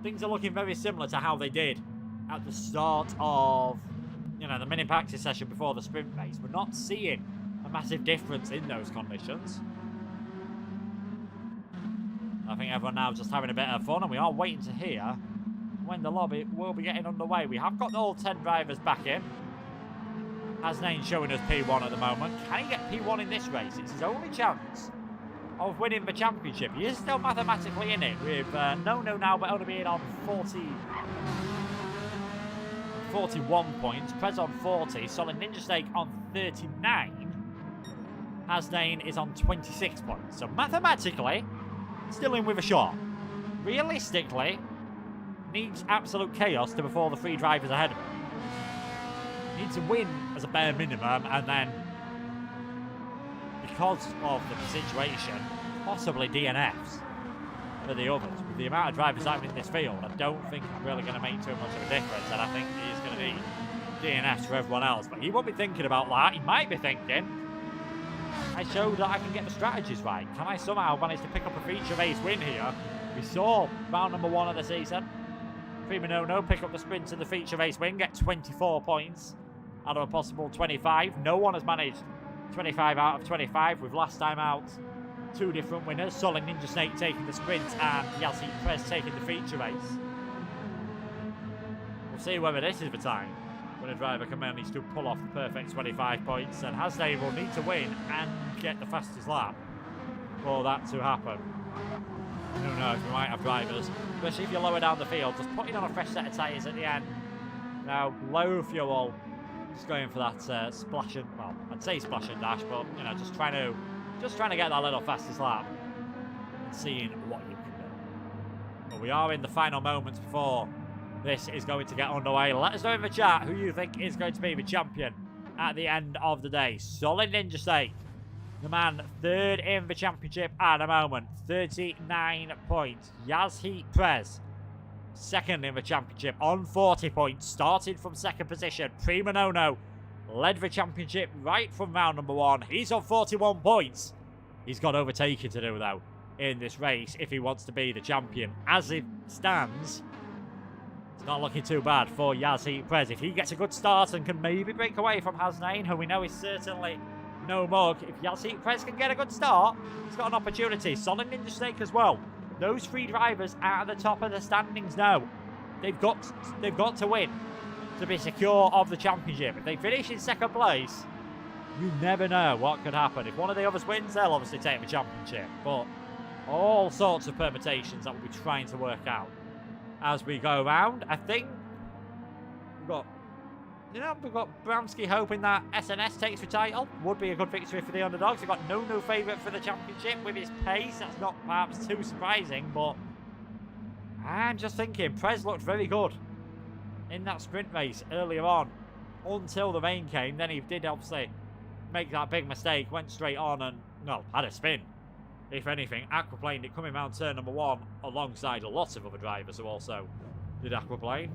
things are looking very similar to how they did at the start of the mini practice session before the sprint race. We're not seeing a massive difference in those conditions. I think everyone now just having a bit of fun, and we are waiting to hear when the lobby will be getting underway. We have got all 10 drivers back in. Hasnain showing us P1 at the moment. Can he get P1 in this race? It's his only chance of winning the championship. He is still mathematically in it, with No now but only being on 41 points, Prez on 40, Solid Ninja Snake on 39, Hasnain is on 26 points. So mathematically, still in with a shot. Realistically, needs absolute chaos to befall the 3 drivers ahead of him. Needs to win as a bare minimum, and then, because of the situation, possibly DNFs for the others. With the amount of drivers that are in this field, I don't think it's really going to make too much of a difference, and I think it is going to be DNFs for everyone else. But he won't be thinking about that. He might be thinking, I showed that I can get the strategies right. Can I somehow manage to pick up a feature race win here? We saw round number 1 of the season, Prima No pick up the sprint to the feature race win, get 24 points out of a possible 25. No one has managed 25 out of 25, with last time out 2 different winners. Solid Ninja Snake taking the sprint and Yas Heat Press taking the feature race. We'll see whether this is the time when a driver can manage to pull off the perfect 25 points, and Hasday will need to win and get the fastest lap for that to happen. Who knows, we might have drivers, especially if you're lower down the field, just putting on a fresh set of tyres at the end. Now, low fuel, just going for that splash and, well, I'd say splash and dash, but, you know, just trying to get that little fastest lap and seeing what you can do. But we are in the final moments before this is going to get underway. Let us know in the chat who you think is going to be the champion at the end of the day. Solid Ninja Steak, the man third in the championship at the moment, 39 points. Yazheat Prez, second in the championship on 40 points, started from second position. Prima Nono led the championship right from round number 1. He's on 41 points. He's got overtaking to do, though, in this race if he wants to be the champion. As it stands, it's not looking too bad for Yazheat Prez. If he gets a good start and can maybe break away from Hasnain, who we know is certainly no mug, if Yazheat Prez can get a good start, he's got an opportunity. Solid Ninja Steak as well. Those 3 drivers at the top of the standings now. They've got to win to be secure of the championship. If they finish in second place, you never know what could happen. If one of the others wins, they'll obviously take the championship. But all sorts of permutations that we'll be trying to work out as we go around. I think we've got Bramsky hoping that SNS takes the title. Would be a good victory for the underdogs. We've got no favourite for the championship with his pace. That's not perhaps too surprising, but I'm just thinking Prez looked very good in that sprint race earlier on until the rain came. Then he did obviously make that big mistake, went straight on and, well, had a spin. If anything, aquaplaned it coming round turn number 1 alongside a lot of other drivers who also did aquaplane.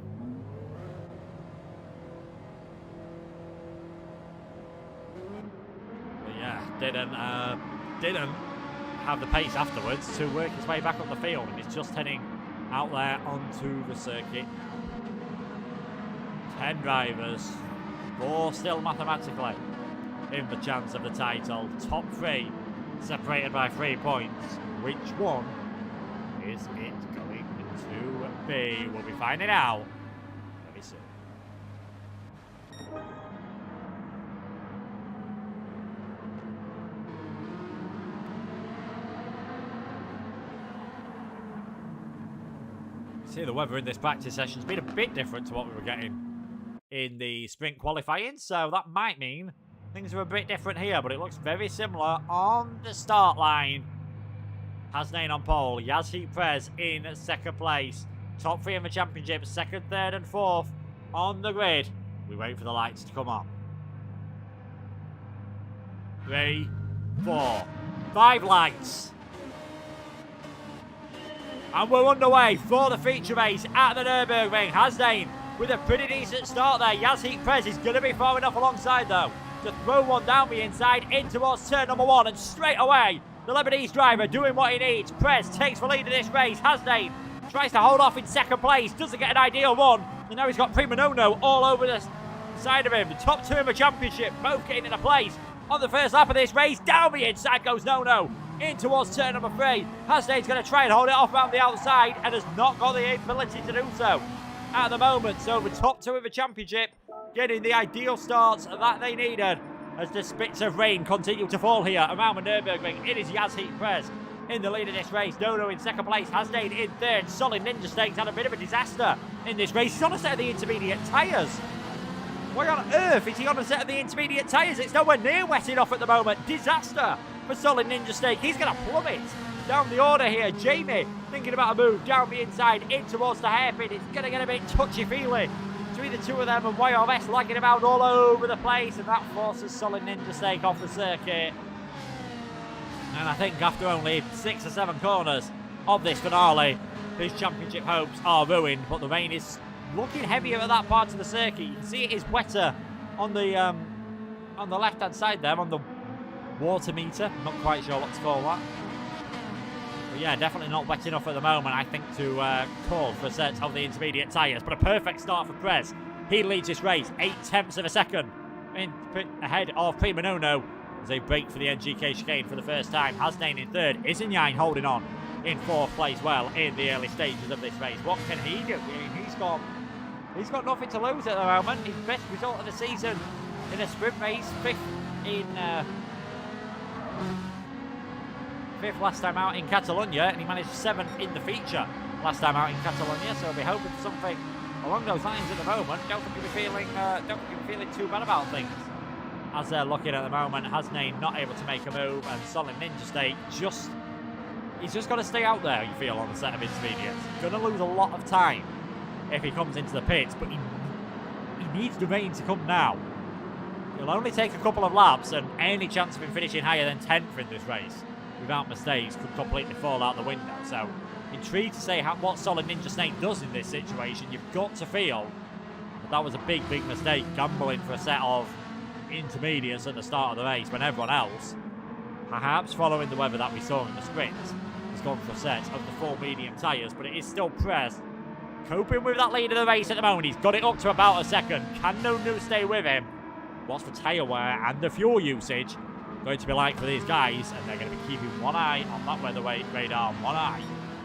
But yeah, didn't have the pace afterwards to work his way back up the field, and he's just heading out there onto the circuit. 10 drivers, 4 still mathematically in the chance of the title. Top 3 separated by 3 points. Which one is it going to be? We'll be finding out very soon. See, the weather in this practice session has been a bit different to what we were getting in the sprint qualifying, so that might mean things are a bit different here, but it looks very similar on the start line. Hasnain on pole, Yazheat Prez in second place. Top 3 in the championship, second, third and fourth on the grid. We wait for the lights to come on. 3, 4, 5 lights. And we're underway for the feature race at the Nürburgring. Hasnain with a pretty decent start there. Yazheat Prez is going to be far enough alongside, though, to throw one down the inside in towards turn number 1, and straight away the Lebanese driver doing what he needs. Prez takes the lead of this race. Hasnain tries to hold off in second place, doesn't get an ideal run, and now he's got Prima Nono all over the side of him. The top 2 in the championship both getting in a place on the first lap of this race. Down the inside goes Nono in towards turn number 3. Hasnain's going to try and hold it off around the outside and has not got the ability to do so at the moment. So the top 2 in the championship getting the ideal starts that they needed as the spits of rain continue to fall here around the Nürburgring. It is Yazheat Prez in the lead of this race. Nono in second place, Hasnain in third. Solid Ninja Steak's had a bit of a disaster in this race. He's on a set of the intermediate tyres. Why on earth is he on a set of the intermediate tyres? It's nowhere near wet enough at the moment. Disaster for Solid Ninja Steak. He's going to plummet down the order here. Jamie thinking about a move down the inside in towards the hairpin. It's going to get a bit touchy-feely between the 2 of them, and YRS lagging about all over the place, and that forces Solid Ninja Steak off the circuit. And I think after only 6 or 7 corners of this finale, his championship hopes are ruined, but the rain is looking heavier at that part of the circuit. You can see it is wetter on the left-hand side there, on the water meter. I'm not quite sure what to call that. But yeah, definitely not wet enough at the moment, I think, to call for a set of the intermediate tyres. But a perfect start for Prez. He leads this race 0.8 of a second ahead of Prima Nono as they break for the NGK chicane for the first time. Hasnain in third. Isinyain holding on in fourth place well in the early stages of this race. What can he do? I mean, he's got He's got nothing to lose at the moment. His best result of the season in a sprint race, fifth last time out in Catalonia, and he managed 7th in the feature last time out in Catalonia. So we'll be hoping for something along those lines at the moment. Don't think you'll be feeling too bad about things as they're looking at the moment. Hasnain not able to make a move, and Solid Ninja State he's just got to stay out there, you feel, on the set of intermediates. Going to lose a lot of time if he comes into the pits, but he needs the rain to come now. He'll only take a couple of laps, and any chance of him finishing higher than 10th in this race without mistakes could completely fall out the window. So, intrigued to see what Solid Ninja Snake does in this situation. You've got to feel that was a big, big mistake, gambling for a set of intermediates at the start of the race when everyone else, perhaps following the weather that we saw in the sprint, has gone for a set of the 4 medium tyres, but it is still Prez coping with that lead of the race at the moment. He's got it up to about a second. Can No stay with him? What's the tyre wear and the fuel usage going to be like for these guys? And they're going to be keeping one eye on that weather radar, one eye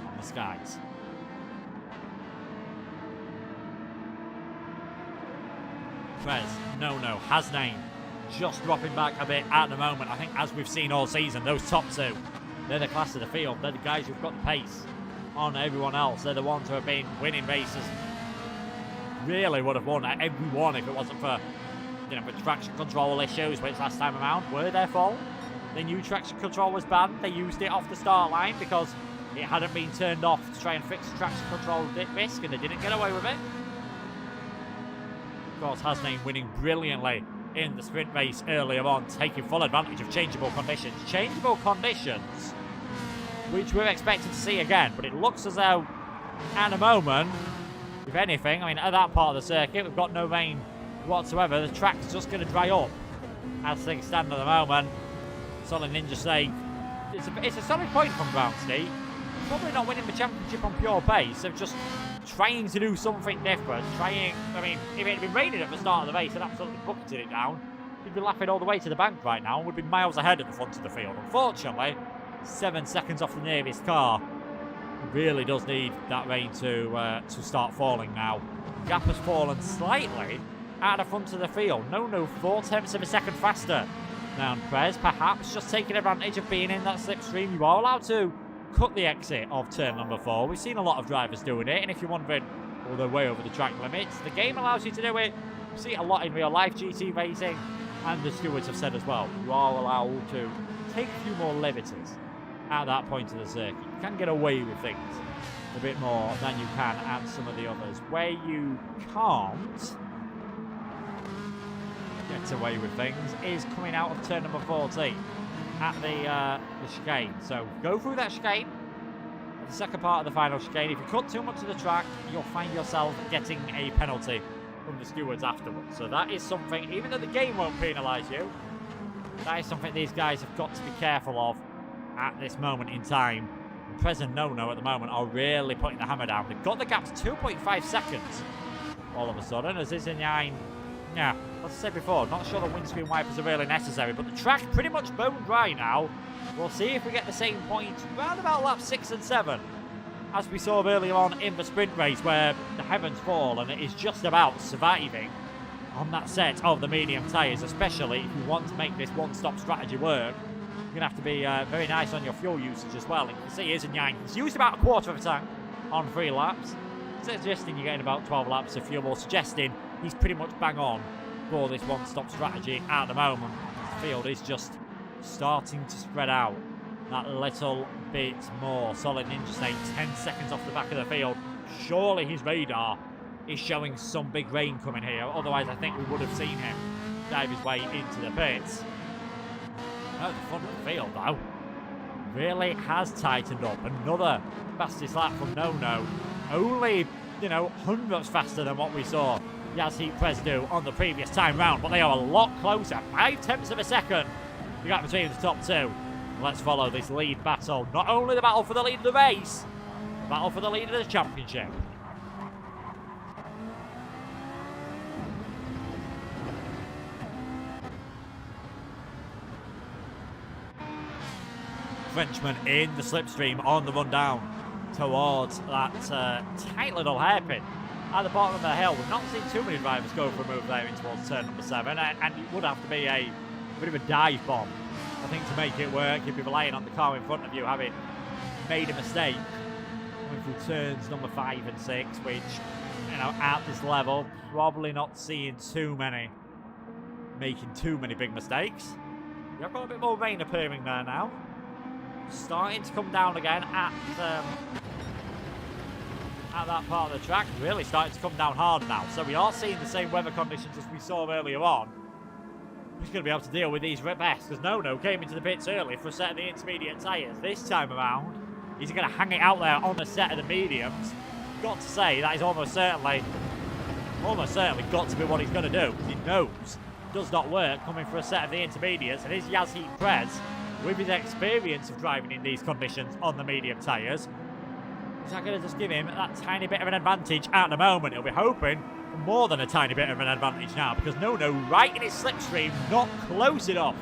on the skies. Prez, No, Hasnain just dropping back a bit at the moment. I think, as we've seen all season, those top two, they're the class of the field. They're the guys who've got the pace on everyone else. They're the ones who have been winning races. Really would have won every one if it wasn't for, for traction control issues, which last time around were their fault. They knew traction control was banned. They used it off the start line because it hadn't been turned off to try and fix the traction control risk, and they didn't get away with it. Of course, Hasnain winning brilliantly in the sprint race earlier on, taking full advantage of changeable conditions. Changeable conditions, which we're expected to see again, but it looks as though, at the moment, if anything, at that part of the circuit, we've got no rain whatsoever. The track's just going to dry up as things stand at the moment. Solid Ninja State, it's a solid point from Brownstein. Probably not winning the championship on pure pace, of just trying to do something different. If it had been raining at the start of the race and absolutely bucketed it down, he'd be laughing all the way to the bank right now and would be miles ahead at the front of the field. Unfortunately, 7 seconds off the nearest car. He really does need that rain to start falling now. The gap has fallen slightly at the front of the field. No, 0.4 of a second faster now. Prez perhaps just taking advantage of being in that slipstream. You are allowed to cut the exit of turn number 4. We've seen a lot of drivers doing it, and if you're wondering, well, they're way over the track limits, the game allows you to do it. We see it a lot in real life GT racing, and the stewards have said as well, you are allowed to take a few more liberties at that point of the circuit. You can get away with things a bit more than you can at some of the others. Where you can't get away with things is coming out of turn number 14 at the chicane. So go through that chicane, the second part of the final chicane. If you cut too much of the track, you'll find yourself getting a penalty from the stewards afterwards. So that is something, even though the game won't penalise you, that is something these guys have got to be careful of at this moment in time. Prez and No at the moment are really putting the hammer down. They've got the gap to 2.5 seconds all of a sudden, as Isinyan, as I said before, not sure the windscreen wipers are really necessary, but the track's pretty much bone dry now. We'll see if we get the same point round about laps 6 and 7 as we saw earlier on in the sprint race, where the heavens fall and it is just about surviving on that set of the medium tyres, especially if you want to make this one-stop strategy work. You're going to have to be very nice on your fuel usage as well. And you can see Isinyan, he's used about a quarter of a tank on 3 laps, suggesting you're getting about 12 laps of fuel, suggesting he's pretty much bang on for this one-stop strategy at the moment. The field is just starting to spread out that little bit more. Solid Ninja State 10 seconds off the back of the field. Surely his radar is showing some big rain coming here, otherwise I think we would have seen him dive his way into the pits. Oh, the front of the field though really has tightened up. Another fastest lap from No. Only, hundredths faster than what we saw Yazheat Prez do on the previous time round, but they are a lot closer. 0.5 of a second the gap between the top two. Let's follow this lead battle. Not only the battle for the lead of the race, the battle for the lead of the championship. Frenchman in the slipstream on the run down towards that tight little hairpin at the bottom of the hill. We've not seen too many drivers go for a move there in towards turn number 7, and it would have to be a bit of a dive bomb, I think, to make it work. You'd be relying on the car in front of you having made a mistake going through turns number 5 and 6, which, you know, at this level, probably not seeing too many making too many big mistakes. You've got a bit more rain appearing there now. Starting to come down again at that part of the track. Really starting to come down hard now. So we are seeing the same weather conditions as we saw earlier on. Who's going to be able to deal with these rips? Because No came into the pits early for a set of the intermediate tyres. This time around, he's going to hang it out there on a set of the mediums. Got to say, that is almost certainly got to be what he's going to do. Because he knows it does not work coming for a set of the intermediates. And his Yazheed Prez, with his experience of driving in these conditions on the medium tyres, is that going to just give him that tiny bit of an advantage at the moment? He'll be hoping for more than a tiny bit of an advantage now, because No right in his slipstream, not close enough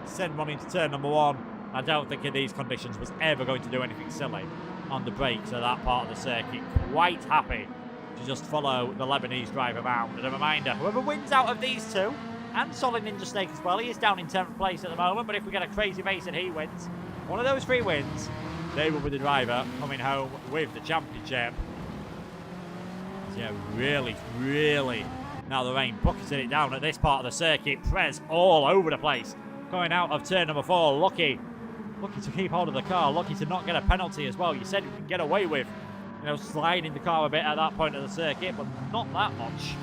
to send one into turn number 1. I don't think in these conditions was ever going to do anything silly on the brakes of that part of the circuit. Quite happy to just follow the Lebanese driver around. And a reminder, whoever wins out of these two, and Solid Ninja Snake as well, he is down in 10th place at the moment, but if we get a crazy race and he wins, one of those 3 wins, they will be the driver coming home with the championship. Yeah, really, now the rain bucketed it down at this part of the circuit. Prez all over the place. Going out of turn number 4, lucky to keep hold of the car, lucky to not get a penalty as well. You said you can get away with, you know, sliding the car a bit at that point of the circuit, but not that much,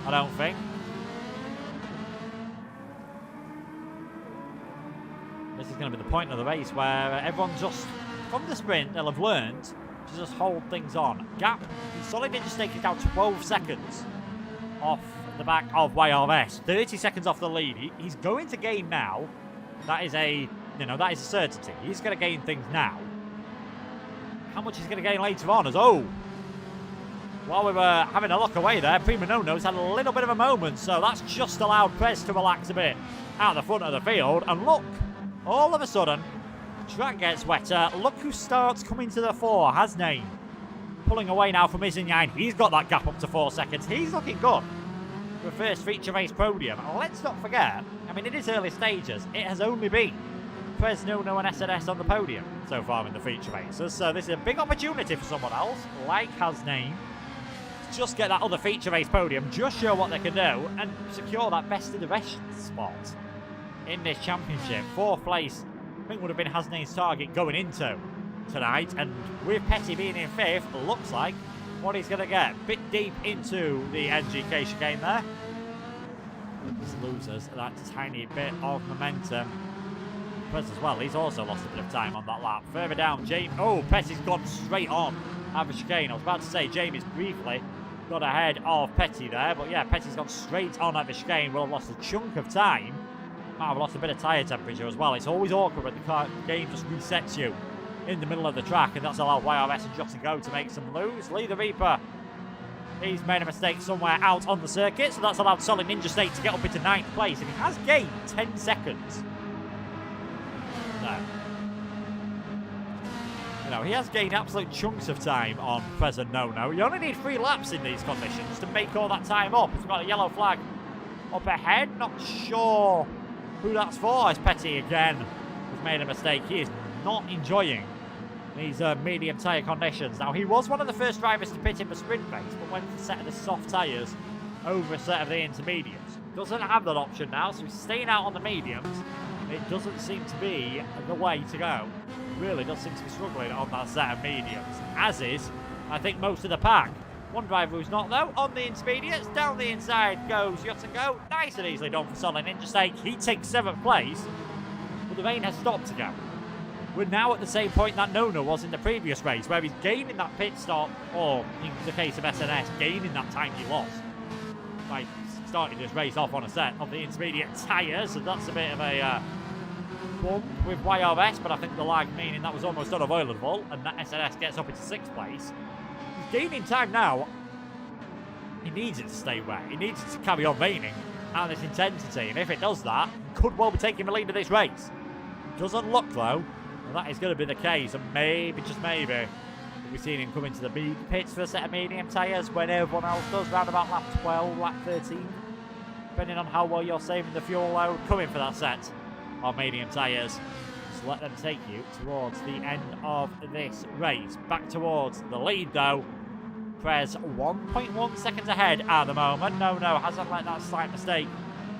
I don't think. This is going to be the point of the race where everyone just, from the sprint, they'll have learned to just hold things on. Gap, Solid Ninja Snake is now 12 seconds off the back of YRS. 30 seconds off the lead. He's going to gain now. That is a certainty. He's going to gain things now. How much he's going to gain later on as, while we were having a look away there, Prima Nono's had a little bit of a moment, so that's just allowed Prez to relax a bit out the front of the field. And look, all of a sudden, track gets wetter. Look who starts coming to the fore. Hasnane pulling away now from Izinyan. He's got that gap up to 4 seconds. He's looking good for first feature race podium. And let's not forget, I mean, it is early stages. It has only been Prez, Nono and SNS on the podium so far in the feature races. So this is a big opportunity for someone else, like Hasnane, to just get that other feature race podium, just show what they can do, and secure that best of the rest spot in this championship. 4th place, I think, would have been Hasnane's target going into tonight, and with Petty being in 5th, looks like what he's going to get. Bit deep into the NGK chicane there. This loses that tiny bit of momentum. Prez as well, he's also lost a bit of time on that lap. Further down, Petty's gone straight on at the chicane. I was about to say Jamie's briefly got ahead of Petty there, but yeah, Petty's gone straight on at the chicane. Will have lost a chunk of time. Might have lost a bit of tyre temperature as well. It's always awkward when the game just resets you in the middle of the track, and that's allowed YRS and Jotty Go to make some moves. Lee the Reaper, he's made a mistake somewhere out on the circuit, so that's allowed Solid Ninja Snake to get up into 9th place, and he has gained 10 seconds. You know, he has gained absolute chunks of time on Prez and Nono. You only need 3 laps in these conditions to make all that time up. He's got a yellow flag up ahead. Not sure who that's for, as Petty again has made a mistake. He is not enjoying these medium tyre conditions. Now, he was one of the first drivers to pit in the sprint race, but went for a set of the soft tyres over a set of the intermediates. Doesn't have that option now, so he's staying out on the mediums. It doesn't seem to be the way to go. Really does seem to be struggling on that set of mediums, as is, I think, most of the pack. One driver who's not, though, on the intermediates. Down the inside goes Yacht and Go. Nice and easily done for Solid Ninja Snake. He takes 7th place, but the rain has stopped again. We're now at the same point that Nono was in the previous race, where he's gaining that pit stop, or in the case of SNS, gaining that time he lost by starting this race off on a set of the intermediate tyres. So that's a bit of a bump with YRS, but I think the lag meaning that was almost unavoidable, and that SNS gets up into 6th place. He's gaining time now. He needs it to stay wet. He needs it to carry on raining at this intensity, and if it does that, he could well be taking the lead of this race. Doesn't look, though, that is going to be the case, and maybe, just maybe, be seeing him come into the big pits for a set of medium tyres when everyone else does, round about lap 12, lap 13. Depending on how well you're saving the fuel load, coming for that set of medium tyres. So let them take you towards the end of this race. Back towards the lead though. Perez 1.1 seconds ahead at the moment. No, hasn't let that slight mistake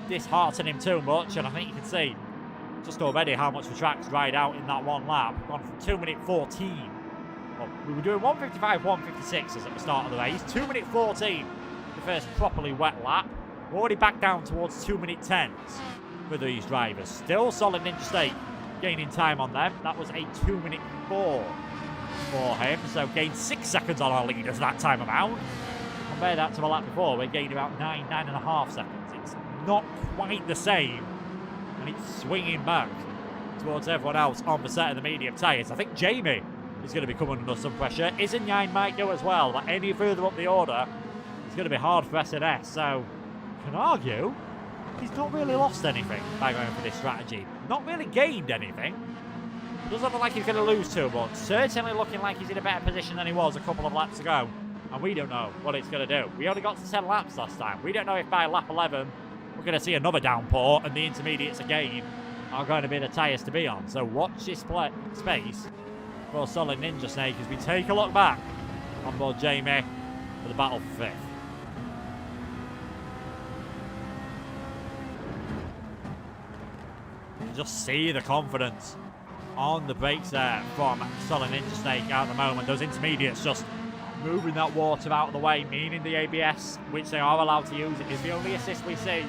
dishearten him too much, and I think you can see just already how much the track's dried out in that one lap. Gone from 2 minute 14. Well, we were doing 155, 156 at the start of the race. 2 minute 14, the first properly wet lap. We're already back down towards 2 minute 10s for these drivers. Still solid Ninja State gaining time on them. That was a 2 minute 4 for him, so gained 6 seconds on our leaders that time around. Compare that to the lap before, we're gaining about 9.5 seconds. It's not quite the same, and it's swinging back towards everyone else on the set of the medium tyres. I think Jamie is going to be coming under some pressure. Isinyan might do as well, but any further up the order, it's going to be hard for SNS, so you can argue he's not really lost anything by going for this strategy. Not really gained anything. Doesn't look like he's going to lose too much. Certainly looking like he's in a better position than he was a couple of laps ago. And we don't know what it's going to do. We only got to 10 laps last time. We don't know if by lap 11 we're going to see another downpour and the intermediates again are going to be the tyres to be on. So watch this space for solid Ninja Snake as we take a look back on board Jamie for the battle for 5th. Just see the confidence on the brakes there from solid Ninja Snake at the moment. Those intermediates just moving that water out of the way, meaning the ABS, which they are allowed to use, it is the only assist we see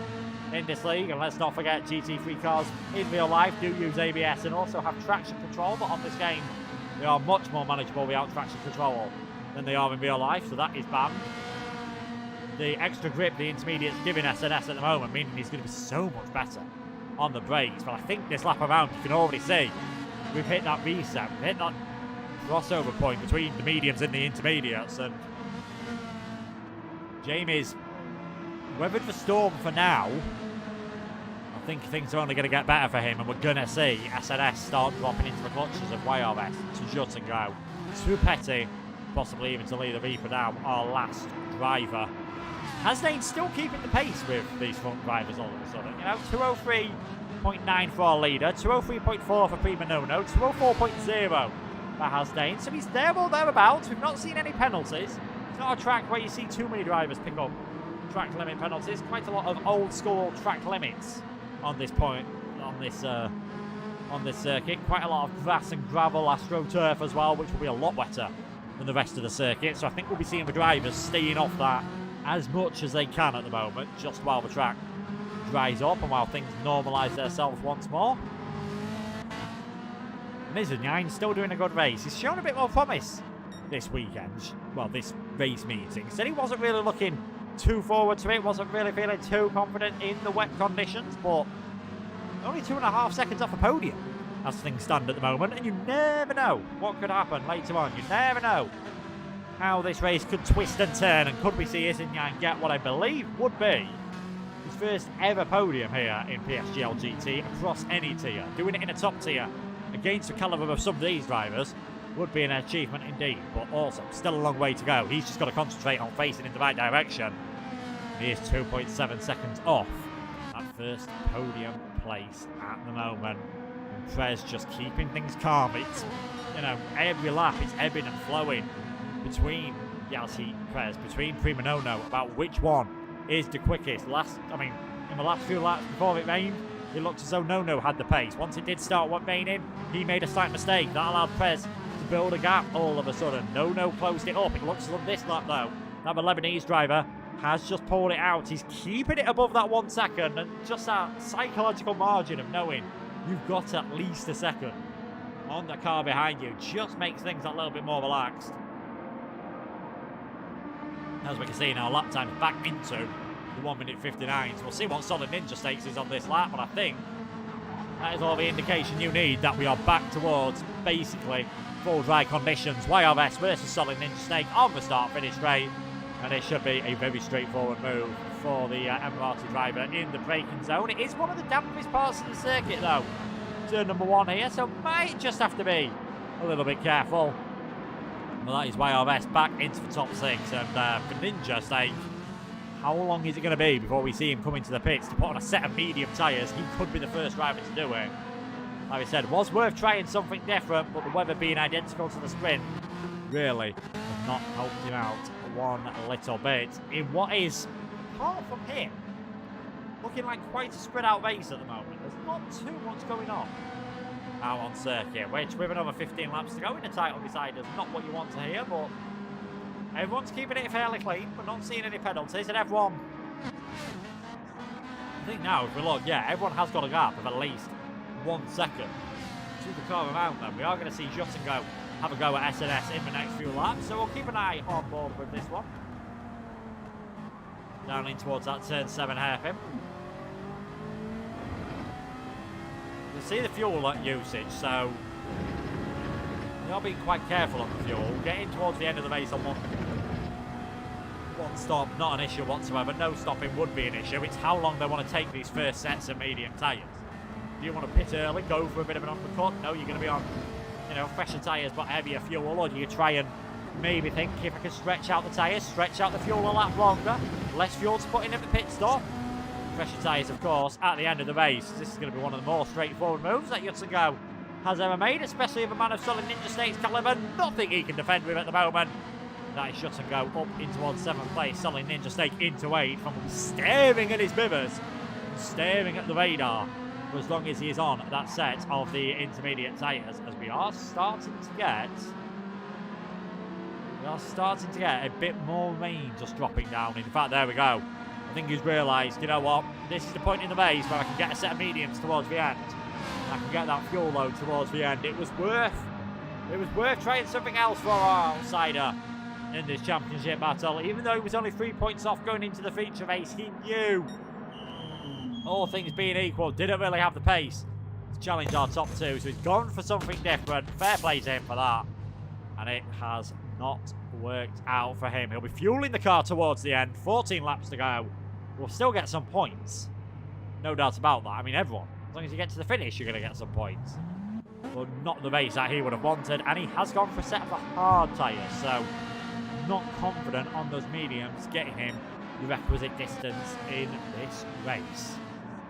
in this league. And let's not forget, GT3 cars in real life do use ABS and also have traction control, but on this game they are much more manageable without traction control than they are in real life, so that is banned. The extra grip the intermediate's giving SNS at the moment, meaning he's going to be so much better on the brakes. But I think this lap around, you can already see we've hit that reset, we've hit that crossover point between the mediums and the intermediates, and Jamie's weathered the storm for now. I think things are only going to get better for him, and we're going to see SNS start dropping into the clutches of YRS to Jut and go. Too petty, possibly even to lead the Reaper now, our last driver. Hasdane still keeping the pace with these front drivers all of a sudden. You know, 203.9 for our leader, 203.4 for Prima Nono, 204.0 for Hasdane. So he's there or thereabouts. We've not seen any penalties. It's not a track where you see too many drivers pick up track limit penalties. Quite a lot of old school track limits on this point, on this circuit. Quite a lot of grass and gravel, AstroTurf as well, which will be a lot wetter than the rest of the circuit. So I think we'll be seeing the drivers staying off that as much as they can at the moment, just while the track dries up and while things normalise themselves once more. Isinyan still doing a good race. He's shown a bit more promise this weekend. Well, this race meeting. Said he wasn't really looking too forward to it, wasn't really feeling too confident in the wet conditions, but only 2.5 seconds off a podium as things stand at the moment, and you never know what could happen later on. You never know how this race could twist and turn, and could we see Isinyan get what I believe would be his first ever podium here in PSGL GT across any tier. Doing it in a top tier against the calibre of some of these drivers would be an achievement indeed, but also still a long way to go. He's just got to concentrate on facing in the right direction. He is 2.7 seconds off that first podium place at the moment. And Prez just keeping things calm. It's, you know, every lap it's ebbing and flowing between Yalsi Prez, between Prima Nono, about which one is the quickest. In the last few laps before it rained, it looked as though Nono had the pace. Once it did start raining, he made a slight mistake. That allowed Prez to build a gap all of a sudden. Nono closed it up. It looks as though this lap, though, that the Lebanese driver has just pulled it out. He's keeping it above that 1 second, and just that psychological margin of knowing you've got at least a second on the car behind you just makes things a little bit more relaxed. As we can see now, lap time back into the 1 minute 59s. We'll see what solid Ninja Stakes is on this lap, but I think that is all the indication you need that we are back towards basically full dry conditions. YRS versus solid Ninja Snake on the start-finish straight, and it should be a very straightforward move for the Emirati driver in the braking zone. It is one of the dampest parts of the circuit though, turn number 1 here, so might just have to be a little bit careful Well, that is YRS back into the top 6. And for Ninja sake, how long is it going to be before we see him come into the pits to put on a set of medium tyres? He could be the first driver to do it. Like I said, was worth trying something different, but the weather being identical to the sprint really has not helped him out one little bit. In what is, apart from him, looking like quite a spread out race at the moment. There's not too much going on out on circuit, which with another 15 laps to go in the title beside us, not what you want to hear, but everyone's keeping it fairly clean. We're not seeing any penalties, and everyone, I think now if we look, yeah, everyone has got a gap of at least 1 second to the car around them. We are going to see Justin have a go at SNS in the next few laps, so we'll keep an eye on board with this one. Down in towards that turn 7 hairpin. You see the fuel usage, so we are being quite careful on the fuel. Getting towards the end of the race on one stop, not an issue whatsoever. No stopping would be an issue. It's how long they want to take these first sets of medium tyres. Do you want to pit early, go for a bit of an undercut? No, you're going to be on, you know, fresher tyres but heavier fuel, or do you try and maybe think, if I can stretch out the tyres, stretch out the fuel a lap longer, less fuel to put in at the pit stop? Fresher tyres, of course, at the end of the race. This is going to be one of the more straightforward moves that Justin has ever made, especially if a man of solid Ninja State's caliber. Nothing he can defend with at the moment. That is Justin up in towards 7th place, solid Ninja State into 8th, from staring at his mirrors, staring at the radar for as long as he is on that set of the intermediate tyres, as we are starting to get a bit more rain just dropping down. In fact, there we go. I think he's realised, you know what, this is the point in the race where I can get a set of mediums towards the end. I can get that fuel load towards the end. It was worth trying something else for our outsider in this championship battle. Even though he was only 3 points off going into the feature race, he knew, all things being equal, didn't really have the pace to challenge our top 2. So he's gone for something different. Fair play to him for that. And it has not worked out for him. He'll be fueling the car towards the end. 14 laps to go. We'll still get some points. No doubt about that. I mean, everyone. As long as you get to the finish, you're going to get some points. But not the race that he would have wanted. And he has gone for a set of the hard tyres. So, not confident on those mediums getting him the requisite distance in this race.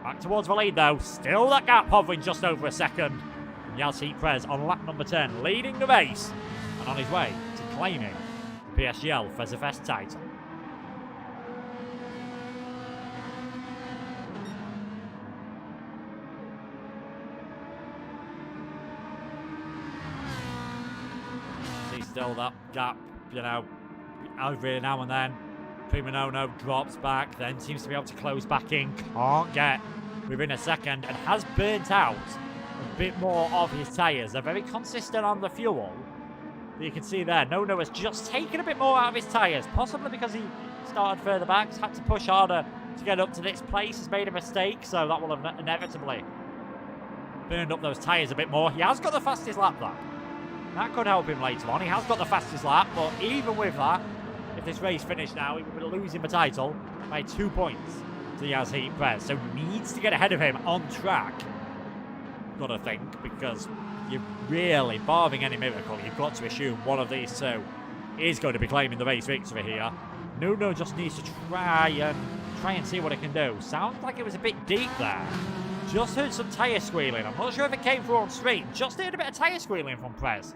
Back towards the lead, though. Still that gap hovering just over a second. Yasheet Perez on lap number 10, leading the race. And on his way to claiming the PSGL Fezza Fest title. See still that gap, you know, every now and then. Prima Nono drops back, then seems to be able to close back in. Can't get within a second and has burnt out a bit more of his tyres. They're very consistent on the fuel. You can see there, Nono has just taken a bit more out of his tyres, possibly because he started further back, had to push harder to get up to this place, has made a mistake, so that will have inevitably burned up those tyres a bit more. He has got the fastest lap, though. That could help him later on. He has got the fastest lap, but even with that, if this race finished now, he would be losing the title by 2 points to Yasheet Perez. So needs to get ahead of him on track, got to think, because you really, barring any miracle, you've got to assume one of these two is going to be claiming the race victory here. Nuno just needs to try and see what it can do. Sounds like it was a bit deep there. Just heard some tyre squealing. I'm not sure if it came through on stream. Just heard a bit of tyre squealing from Perez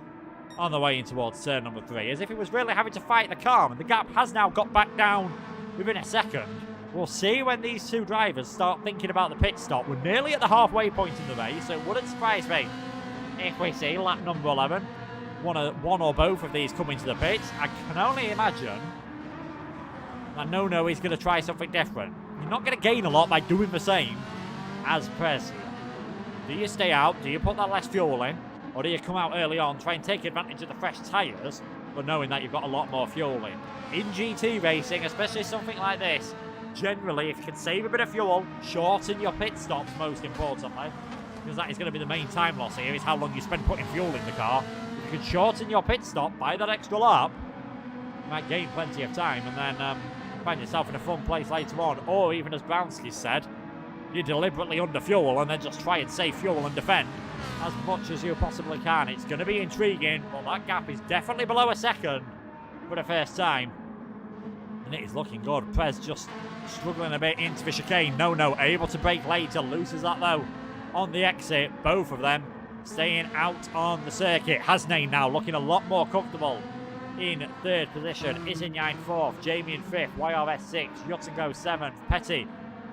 on the way in towards turn number 3, as if he was really having to fight the car, and the gap has now got back down within a second. We'll see when these two drivers start thinking about the pit stop. We're nearly at the halfway point in the race, so it wouldn't surprise me if we see lap number 11, one or both of these come into the pits. I can only imagine that Nono is going to try something different. You're not going to gain a lot by doing the same as Perez here. Do you stay out? Do you put that less fuel in? Or do you come out early on, try and take advantage of the fresh tyres, but knowing that you've got a lot more fuel in? In GT racing, especially something like this, generally, if you can save a bit of fuel, shorten your pit stops most importantly, because that is going to be the main time loss here, is how long you spend putting fuel in the car. If you can shorten your pit stop by that extra lap, you might gain plenty of time and then find yourself in a fun place later on. Or even as Brownski said, you deliberately under fuel and then just try and save fuel and defend as much as you possibly can. It's going to be intriguing, but that gap is definitely below a second for the first time. And it is looking good. Prez just struggling a bit into the chicane. No, able to brake later. Loses that though on the exit. Both of them staying out on the circuit. Hasnain now looking a lot more comfortable in third position. Isinyan fourth. Jamie in fifth. YRS sixth. Yotsengo seventh. Petty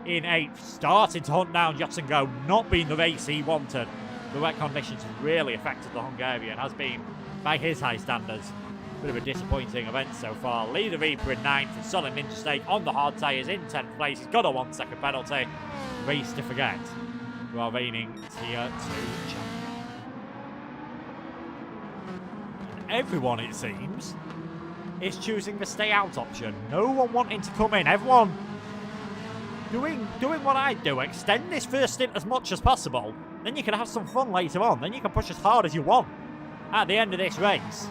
in eighth. Starting to hunt down Yotsengo. Not being the race he wanted. The wet conditions really affected the Hungarian. Has been, by his high standards, a bit of a disappointing event so far. Leader Reaper in 9th and Solid Ninja Snake on the hard tyres in 10th place. He's got a 1 second penalty. Race to forget to our reigning Tier 2 champion. And everyone, it seems, is choosing the stay out option. No one wanting to come in. Everyone doing what I do. Extend this first stint as much as possible. Then you can have some fun later on. Then you can push as hard as you want at the end of this race.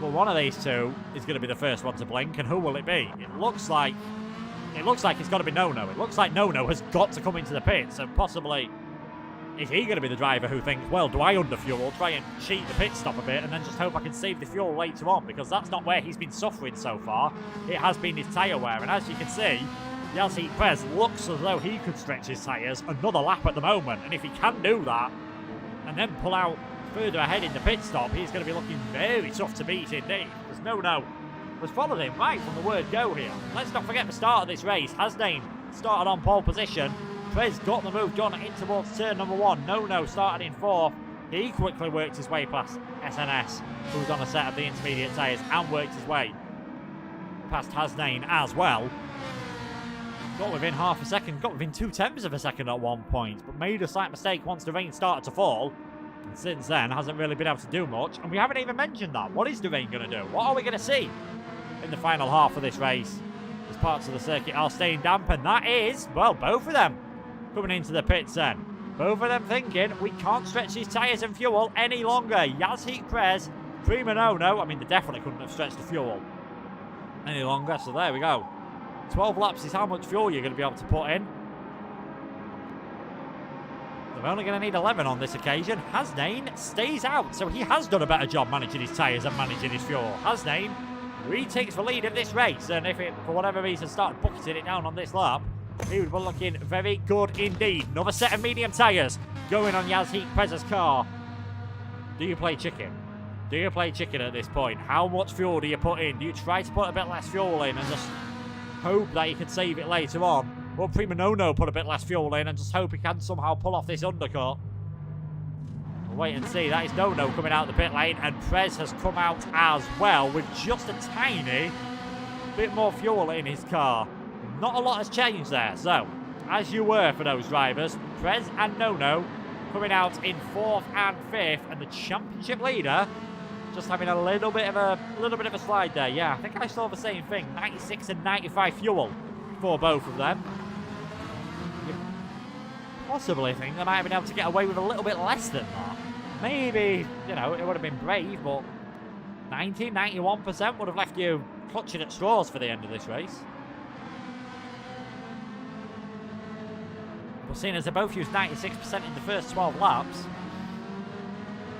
Well, one of these two is going to be the first one to blink, and who will it be? It looks like it's got to be Nono. It looks like Nono has got to come into the pit, so possibly is he going to be the driver who thinks, well, do I underfuel, try and cheat the pit stop a bit, and then just hope I can save the fuel later on, because that's not where he's been suffering so far. It has been his tyre wear, and as you can see, Yeltsin Prez looks as though he could stretch his tyres another lap at the moment, and if he can do that, and then pull out further ahead in the pit stop, he's going to be looking very tough to beat indeed. Because Nono was followed him right from the word go here. Let's not forget the start of this race. Hasnain started on pole position. Prez got the move done in towards turn number 1. Nono started in 4th. He quickly worked his way past SNS, who was on a set of the intermediate tyres, and worked his way past Hasnain as well. Got within half a second, got within 0.2 of a second at one point, but made a slight mistake once the rain started to fall. And since then, hasn't really been able to do much. And we haven't even mentioned that. What is the rain going to do? What are we going to see in the final half of this race? As parts of the circuit are staying damp, and that is, well, both of them coming into the pits then. Both of them thinking, we can't stretch these tyres and fuel any longer. Yazheek Prez, Prima Nono, I mean, they definitely couldn't have stretched the fuel any longer, so there we go. 12 laps is how much fuel you're going to be able to put in. They're only going to need 11 on this occasion. Hasnain stays out, so he has done a better job managing his tyres and managing his fuel. Hasnain retakes the lead of this race, and if it, for whatever reason, started bucketing it down on this lap, he would be looking very good indeed. Another set of medium tyres going on Yazheek Prez's car. Do you play chicken? Do you play chicken at this point? How much fuel do you put in? Do you try to put a bit less fuel in and just hope that you can save it later on? Will Prima Nono put a bit less fuel in and just hope he can somehow pull off this undercut? We'll wait and see. That is Nono coming out the pit lane, and Prez has come out as well with just a tiny bit more fuel in his car. Not a lot has changed there. So, as you were for those drivers, Prez and Nono coming out in 4th and 5th, and the championship leader just having a little bit of a slide there. Yeah, I think I saw the same thing. 96 and 95 fuel for both of them. You possibly think they might have been able to get away with a little bit less than that. Maybe, you know, it would have been brave, but 91% would have left you clutching at straws for the end of this race. But seeing as they both used 96% in the first 12 laps,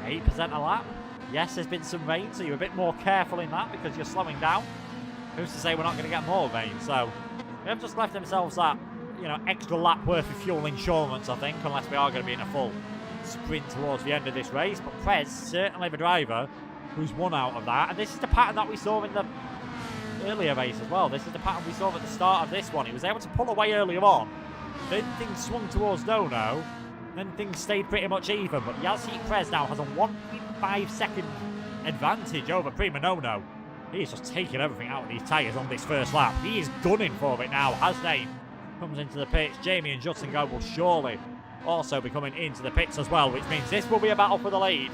8% a lap. Yes, there's been some rain, so you're a bit more careful in that because you're slowing down. Who's to say we're not going to get more rain? So they have just left themselves that, you know, extra lap worth of fuel insurance, I think, unless we are going to be in a full sprint towards the end of this race. But Prez, certainly the driver who's won out of that. And this is the pattern that we saw in the earlier race as well. This is the pattern we saw at the start of this one. He was able to pull away earlier on. Then things swung towards Nono. Then things stayed pretty much even. But Yazheek Prez now has a 1.5 second advantage over Prima Nono. He's just taking everything out of these tyres on this first lap. He is gunning for it now. Hasnain comes into the pits. Jamie and Jutsingo will surely also be coming into the pits as well, which means this will be a battle for the lead.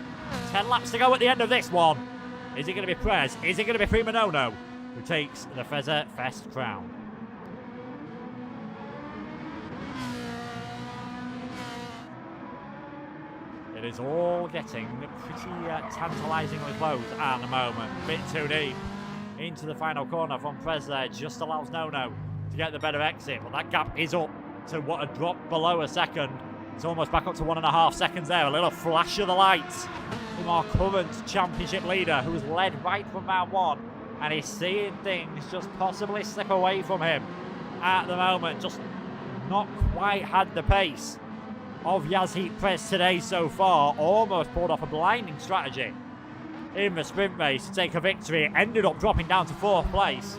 10 laps to go at the end of this one. Is it going to be Prez? Is it going to be Prima Nono who takes the Fezza Fest crown? It is all getting pretty tantalisingly close at the moment. Bit too deep into the final corner from Prez there. Just allows Nono to get the better exit. But that gap is up to what a drop below a second. It's almost back up to 1.5 seconds there. A little flash of the lights from our current championship leader, who was led right from round 1. And he's seeing things just possibly slip away from him at the moment. Just not quite had the pace of Yazheet Press today so far. Almost pulled off a blinding strategy in the sprint race to take a victory. Ended up dropping down to 4th place.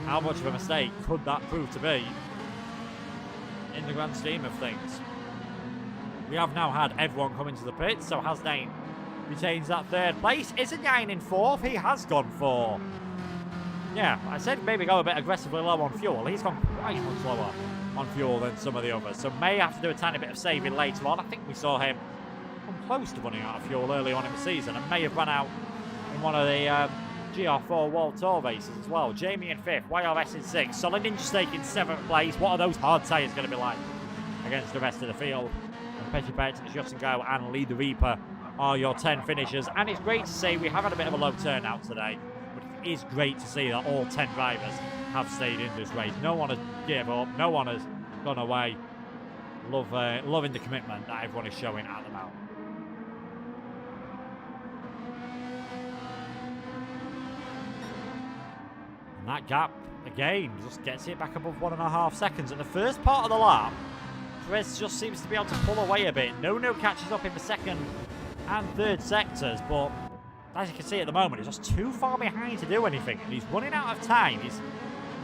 How much of a mistake could that prove to be in the grand scheme of things? We have now had everyone come into the pits, so Hasdane retains that 3rd place. Isn't in 4th? He has gone for... Yeah, I said maybe go a bit aggressively low on fuel. He's gone quite much lower on fuel than some of the others, so may have to do a tiny bit of saving later on. I think we saw him come close to running out of fuel early on in the season, and may have run out in one of the GR4 World Tour races as well. Jamie in 5th, YRS in 6th, Solid Ninja Steak in 7th place. What are those hard tyres going to be like against the rest of the field? And Petty Pet, Justin Go and Lee the Reaper are your 10 finishers, and it's great to see we have had a bit of a low turnout today. It is great to see that all 10 drivers have stayed in this race. No one has given up. No one has gone away. Loving the commitment that everyone is showing at the moment. And that gap, again, just gets it back above 1.5 seconds. At the first part of the lap, Perez just seems to be able to pull away a bit. No catches up in the 2nd and 3rd sectors, but as you can see at the moment, he's just too far behind to do anything, and he's running out of time. He's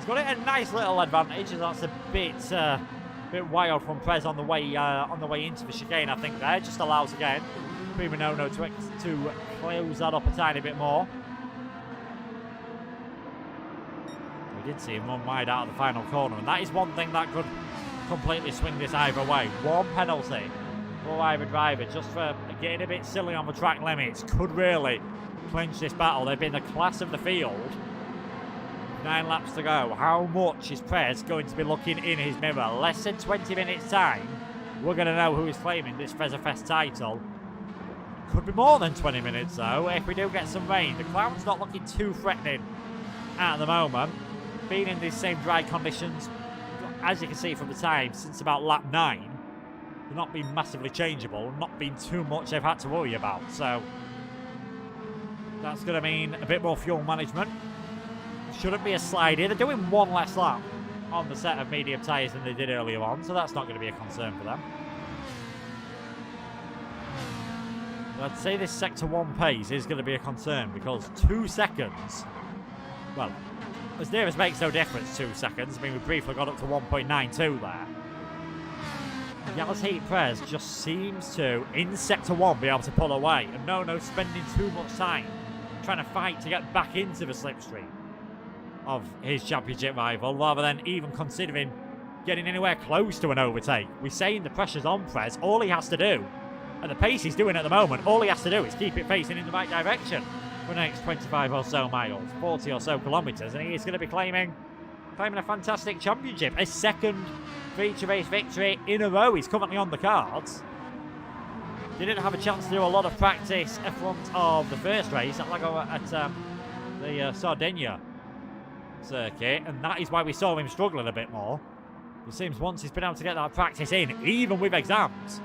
got it a nice little advantage, as that's a bit wild from Prez on the way into the chicane. I think there just allows again Prima Nono to close that up a tiny bit more. We did see him run wide out of the final corner, and that is one thing that could completely swing this either way. One penalty for either driver just for getting a bit silly on the track limits could really clinch this battle. They've been the class of the field. 9 laps to go. How much is Prez going to be looking in his mirror? Less than 20 minutes time, we're going to know who is claiming this Fezza Fest title. Could be more than 20 minutes though if we do get some rain. The cloud's not looking too threatening at the moment. Being in these same dry conditions, as you can see from the time, since about lap 9, they've not been massively changeable, not been too much they've had to worry about. So that's going to mean a bit more fuel management. Shouldn't be a slide here. They're doing 1 less lap on the set of medium tyres than they did earlier on, so that's not going to be a concern for them. I'd say this Sector 1 pace is going to be a concern because 2 seconds, well, as near as makes no difference, 2 seconds. I mean, we briefly got up to 1.92 there. Yazheet Prez just seems to, in Sector 1, be able to pull away, and no spending too much time trying to fight to get back into the slipstream of his championship rival, rather than even considering getting anywhere close to an overtake. We're saying the pressure's on Prez. All he has to do, at the pace he's doing at the moment, all he has to do is keep it facing in the right direction for the next 25 or so miles, 40 or so kilometres, and he is going to be claiming a fantastic championship. A 2nd feature race victory in a row is currently on the cards. Didn't have a chance to do a lot of practice in front of the first race at the Sardinia circuit, and that is why we saw him struggling a bit more. It seems once he's been able to get that practice in, even with exams,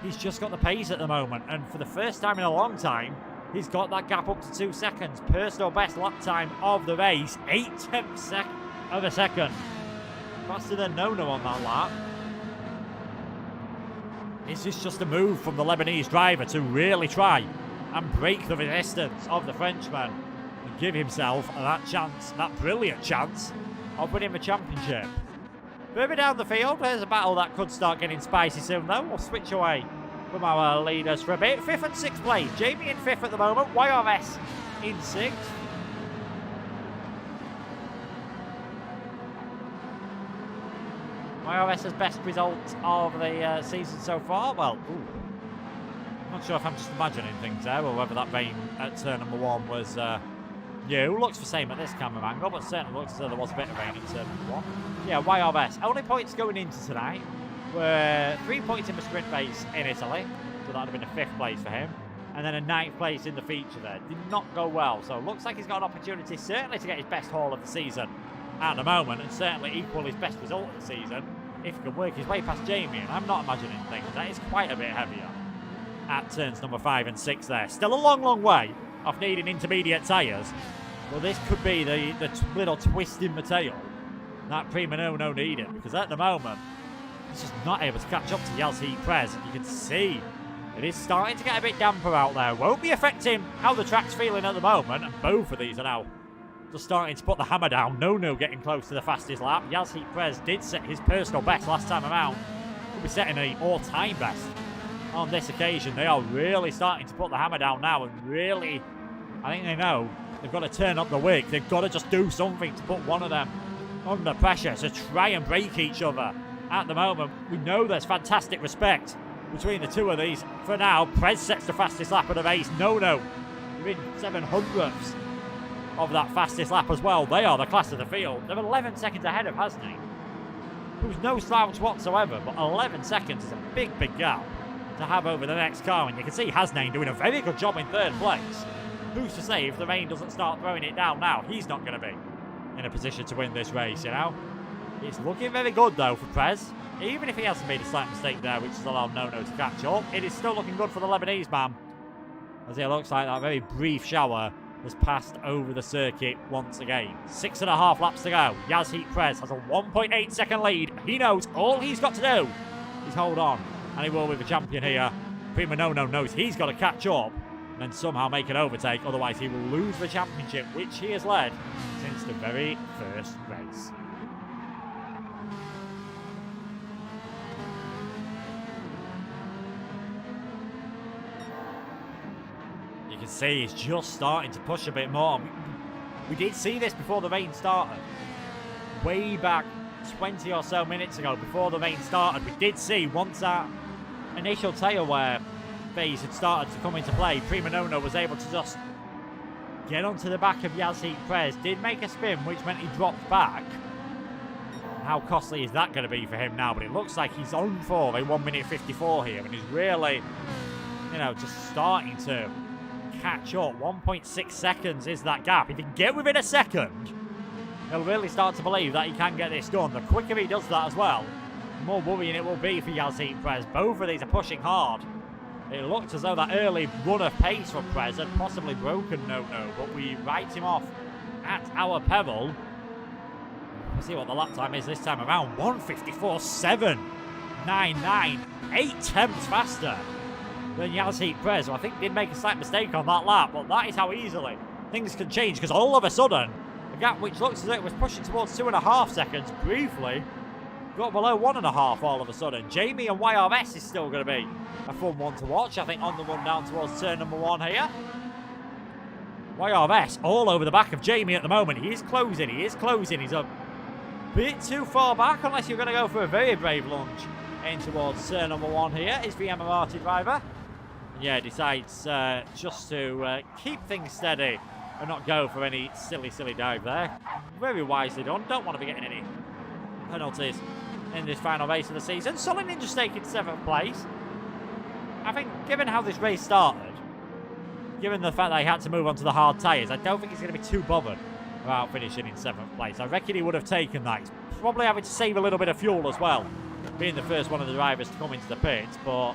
he's just got the pace at the moment, and for the first time in a long time, he's got that gap up to 2 seconds. Personal best lap time of the race, 0.8 of a second. Faster than Nono on that lap. Is this just a move from the Lebanese driver to really try and break the resistance of the Frenchman and give himself that chance, that brilliant chance, of winning the championship? Further down the field, there's a battle that could start getting spicy soon though. We'll switch away from our leaders for a bit. 5th and 6th place. Jamie in 5th at the moment. YRS in 6th. YRS's best result of the season so far. Well, I'm not sure if I'm just imagining things there, or whether that rain at turn number 1 was new. Looks the same at this camera angle, but certainly looks as though there was a bit of rain at turn number 1. Yeah, YRS. Only points going into tonight were 3 points in the sprint race in Italy, so that would have been a 5th place for him, and then a 9th place in the feature there. Did not go well, so looks like he's got an opportunity certainly to get his best haul of the season at the moment, and certainly equal his best result of the season if he can work his way past Jamie, and I'm not imagining things, that is quite a bit heavier at turns number 5 and 6 there. Still a long, long way off needing intermediate tyres. Well, this could be the little twist in the tail that Prima No needed, because at the moment, he's just not able to catch up to Yalci Prez. You can see it is starting to get a bit damper out there. Won't be affecting how the track's feeling at the moment, and both of these are now just starting to put the hammer down. No getting close to the fastest lap. Yalci Prez did set his personal best last time around. He'll be setting an all-time best on this occasion. They are really starting to put the hammer down now, and really, I think they know they've got to turn up the wig. They've got to just do something to put one of them under pressure to try and break each other. At the moment, we know there's fantastic respect between the two of these. For now, Prez sets the fastest lap of the race. No, within 700ths of that fastest lap as well. They are the class of the field. They're 11 seconds ahead of Hasney, who's no slouch whatsoever, but 11 seconds is a big gap to have over the next car, and you can see Hasney doing a very good job in 3rd place. Who's to say if the rain doesn't start throwing it down now, he's not going to be in a position to win this race, you know? It's looking very good, though, for Prez. Even if he hasn't made a slight mistake there, which has allowed No to catch up, it is still looking good for the Lebanese man, as it looks like that very brief shower has passed over the circuit once again. 6.5 laps to go. Yalci Prez has a 1.8 second lead. He knows all he's got to do is hold on, and he will be the champion here. Prima No knows he's got to catch up and then somehow make an overtake, otherwise he will lose the championship, which he has led since the very first race. You can see he's just starting to push a bit more. We did see this before the rain started. Way back 20 or so minutes ago, before the rain started, we did see once that initial tail wear phase had started to come into play, Prima No was able to just get onto the back of Yalci Prez. Did make a spin, which meant he dropped back. How costly is that going to be for him now? But it looks like he's on for a 1:54 here, and he's really, you know, just starting to catch up. 1.6 seconds is that gap. If he can get within a second, he'll really start to believe that he can get this done. The quicker he does that as well, the more worrying it will be for Yalci Prez. Both of these are pushing hard. It looked as though that early run of pace from Prez had possibly broken No, but we write him off at our peril. Let's see what the lap time is this time around. 1:54.799, 8 tenths faster than Yalci Prez, who I think did make a slight mistake on that lap, but that is how easily things can change, because all of a sudden, the gap which looks as though it was pushing towards 2.5 seconds, briefly got below 1.5 all of a sudden. Jamie and YRS is still going to be a fun one to watch, I think, on the run down towards turn number 1 here. YRS all over the back of Jamie at the moment. He is closing. He's a bit too far back, unless you're going to go for a very brave lunge in towards turn number 1 here. Is the Emirati driver. Yeah, decides just to keep things steady and not go for any silly dive there. Very wisely done. Don't want to be getting any penalties in this final race of the season. Solid Ninja taking 7th place. I think, given how this race started, given the fact that he had to move on to the hard tyres, I don't think he's going to be too bothered about finishing in 7th place. I reckon he would have taken that. He's probably having to save a little bit of fuel as well, being the first one of the drivers to come into the pits, but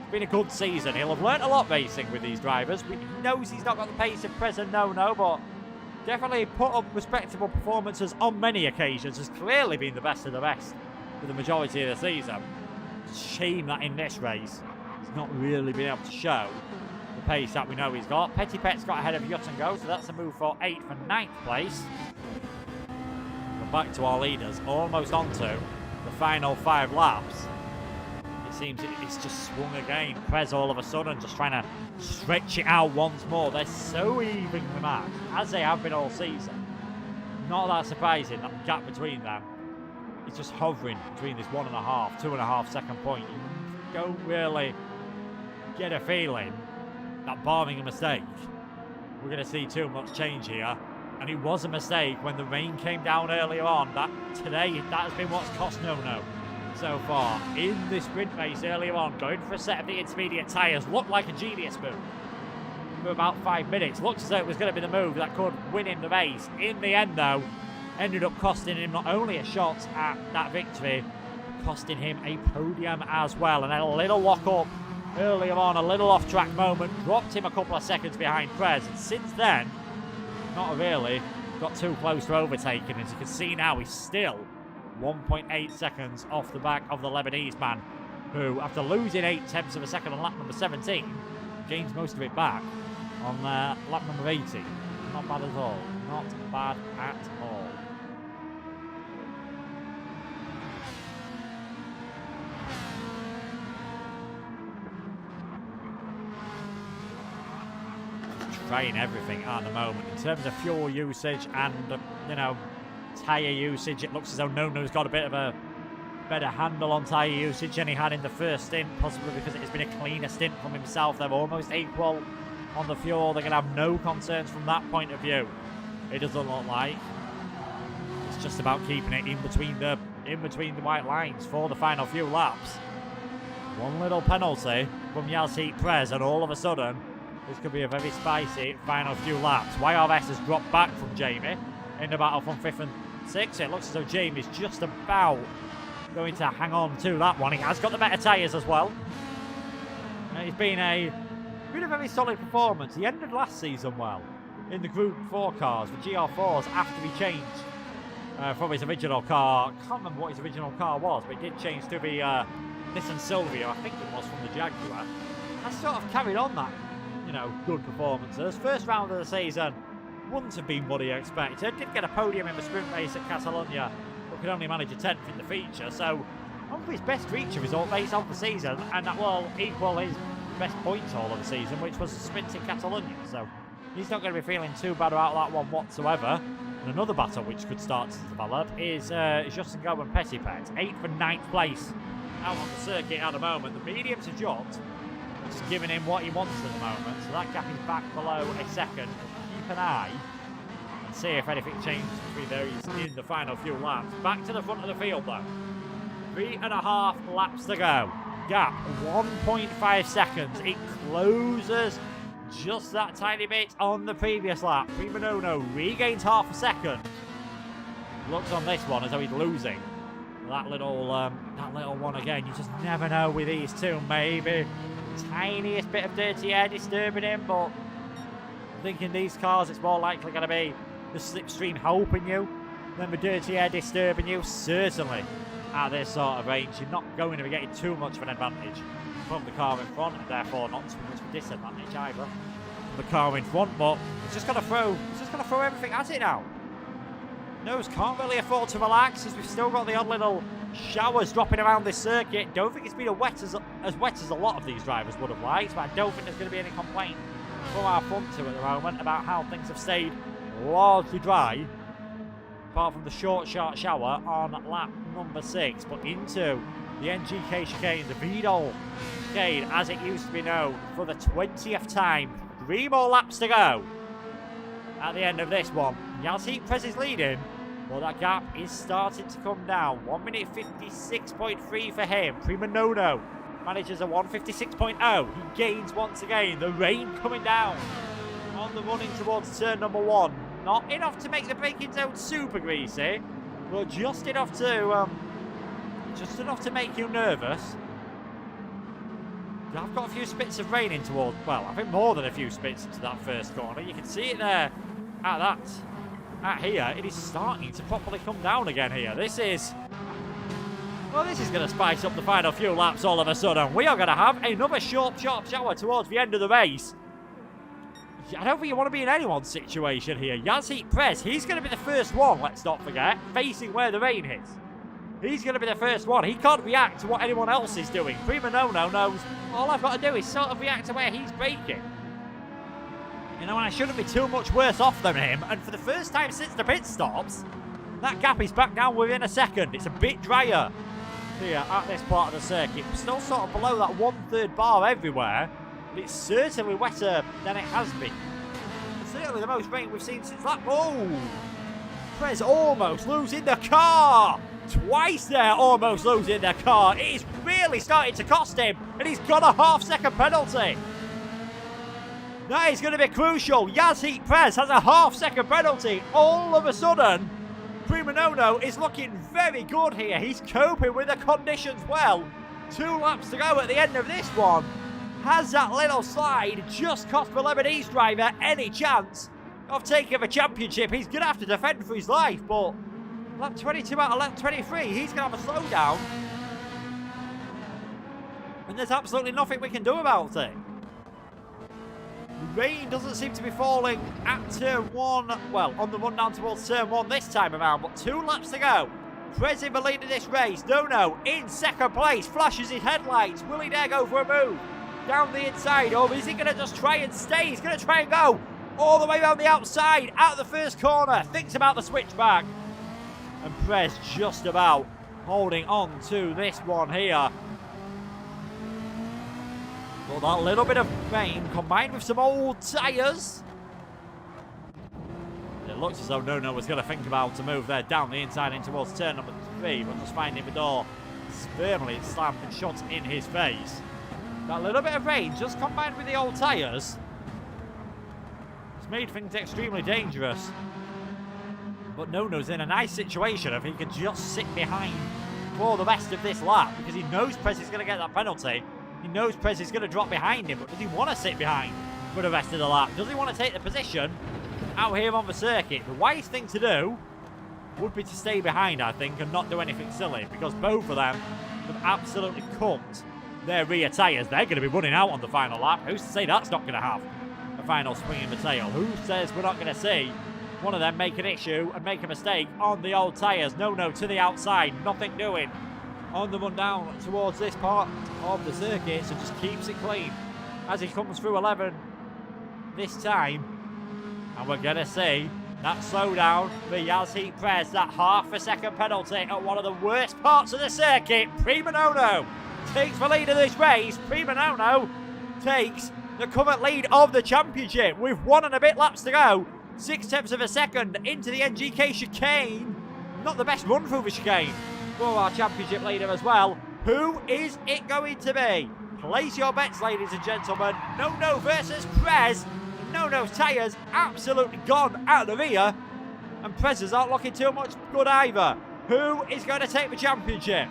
it's been a good season. He'll have learnt a lot racing with these drivers. He knows he's not got the pace of Prez and No, but definitely put up respectable performances on many occasions. Has clearly been the best of the best for the majority of the season. Shame that in this race he's not really been able to show the pace that we know he's got. Petty Pet's got ahead of Yutango, so that's a move for 8th and 9th place. But back to our leaders, almost onto the final 5 laps. It seems it's just swung again. Prez all of a sudden just trying to stretch it out once more. They're so evenly matched, as they have been all season. Not that surprising, that gap between them is just hovering between this 1.5, 2.5 second point. You don't really get a feeling that, barring a mistake, we're going to see too much change here. And it was a mistake when the rain came down earlier on. That has been what's cost No so far in this sprint race earlier on. Going for a set of the intermediate tyres looked like a genius move for about 5 minutes. Looked as though it was going to be the move that could win him the race. In the end, though, ended up costing him not only a shot at that victory, costing him a podium as well. And then a little lock-up earlier on, a little off-track moment, dropped him a couple of seconds behind Prez. And since then, not really got too close to overtaking. As you can see now, he's still 1.8 seconds off the back of the Lebanese man, who, after losing 0.8 of a second on lap number 17, gains most of it back on lap number 80. Not bad at all. Not bad at all. Trying everything at the moment in terms of fuel usage and, you know, tyre usage. It looks as though Nono's got a bit of a better handle on tyre usage than he had in the first stint, possibly because it has been a cleaner stint from himself. They're almost equal on the fuel. They're going to have no concerns from that point of view. It doesn't look like. It's just about keeping it in between the white lines for the final few laps. One little penalty from Yalcit Prez, and all of a sudden this could be a very spicy final few laps. YRS has dropped back from Jamie in the battle from 5th and 6th. It looks as though Jamie's just about going to hang on to that one. He has got the better tyres as well. And it's been a very solid performance. He ended last season well in the Group 4 cars, the GR4s, after he changed from his original car. I can't remember what his original car was, but he did change to the Nissan Silvia, I think it was, from the Jaguar. Has sort of carried on that, you know, good performances. First round of the season wouldn't have been what he expected. Did get a podium in the sprint race at Catalonia, but could only manage a 10th in the feature. So, on for his best feature result based on the season, and that will equal his best points all of the season, which was the sprint in Catalonia. So, he's not going to be feeling too bad about that one whatsoever. And another battle which could start to develop is Justin Go and Petitpet, 8th and 9th place out on the circuit at the moment. The medium to Jot just giving him what he wants at the moment, so that gap is back below a second. Keep an eye and see if anything changes between those in the final few laps. Back to the front of the field though. 3.5 laps to go. Gap 1.5 seconds. It closes just that tiny bit on the previous lap. Prima Nono regains half a second. Looks on this one as though he's losing that little one again. You just never know with these two. Maybe tiniest bit of dirty air disturbing him, but I think in these cars it's more likely going to be the slipstream helping you than the dirty air disturbing you. Certainly at this sort of range, you're not going to be getting too much of an advantage from the car in front, and therefore not too much of a disadvantage either from the car in front. But it's just got to throw everything at it now. Nose can't really afford to relax, as we've still got the odd little showers dropping around this circuit. Don't think it's been as wet as a lot of these drivers would have liked, but I don't think there's going to be any complaint from our front two at the moment about how things have stayed largely dry, apart from the short shower on lap number 6. But into the NGK chicane, the Vidal chicane as it used to be known, for the 20th time. 3 more laps to go at the end of this one. Yalcit Prez is leading, but that gap is starting to come down. 1 minute 56.3 for him. Prima Nono manages a 1:56.0. He gains once again. The rain coming down on the running towards turn number 1. Not enough to make the braking zone super greasy, but just enough to make you nervous. I've got a few spits of rain in towards, well, I think more than a few spits into that first corner. You can see it there at here. It is starting to properly come down again here. This is going to spice up the final few laps all of a sudden. We are going to have another sharp shower towards the end of the race. I don't think you want to be in anyone's situation here. Yalcit Prez, he's going to be the first one, let's not forget, facing where the rain hits. He's going to be the first one. He can't react to what anyone else is doing. Prima Nono knows all I've got to do is sort of react to where he's braking. You know, and I shouldn't be too much worse off than him. And for the first time since the pit stops, that gap is back down within a second. It's a bit drier here at this part of the circuit. We're still sort of below that 1/3 bar everywhere. But it's certainly wetter than it has been. It's certainly the most rain we've seen since that. Oh! Prez almost losing the car! Twice there, almost losing the car. It is really starting to cost him, and he's got a half-second penalty. That is going to be crucial. Yalcit Prez has a half-second penalty. All of a sudden, Prima Nono is looking very good here. He's coping with the conditions well. 2 laps to go at the end of this one. Has that little slide just cost the Lebanese driver any chance of taking the championship? He's going to have to defend for his life, but lap 22 out of lap 23, he's going to have a slowdown. And there's absolutely nothing we can do about it. Rain doesn't seem to be falling at turn 1. Well, on the run down towards turn 1 this time around, but 2 laps to go. Prez in the lead of this race. Nono in second place, flashes his headlights. Will he dare go for a move down the inside, or is he going to just try and stay? He's going to try and go all the way around the outside at the first corner. Thinks about the switchback. And Prez just about holding on to this one here. But that little bit of rain combined with some old tyres. It looks as though Nono was going to think about a move there down the inside in towards turn number 3, but just finding the door firmly slammed and shut in his face. That little bit of rain just combined with the old tyres has made things extremely dangerous. But Nono's in a nice situation if he can just sit behind for the rest of this lap, because he knows Prez is going to get that penalty. He knows Prez is going to drop behind him, but does he want to sit behind for the rest of the lap? Does he want to take the position out here on the circuit? The wise thing to do would be to stay behind, I think, and not do anything silly, because both of them have absolutely cooked their rear tyres. They're going to be running out on the final lap. Who's to say that's not going to have a final swing in the tail? Who says we're not going to see one of them make an issue and make a mistake on the old tyres? No, to the outside, nothing doing on the run down towards this part of the circuit, so just keeps it clean as he comes through 11 this time. And we're going to see that slowdown for Yazheep Prez, that half a second penalty at one of the worst parts of the circuit. Prima Nono takes the lead of this race. Prima Nono takes the current lead of the championship with 1 and a bit laps to go. 0.6 of a second into the NGK chicane. Not the best run through the chicane for our championship leader as well. Who is it going to be? Place your bets, ladies and gentlemen. Nono versus Prez. Nono's tyres absolutely gone out of the rear, and Prez's aren't looking too much good either. Who is going to take the championship?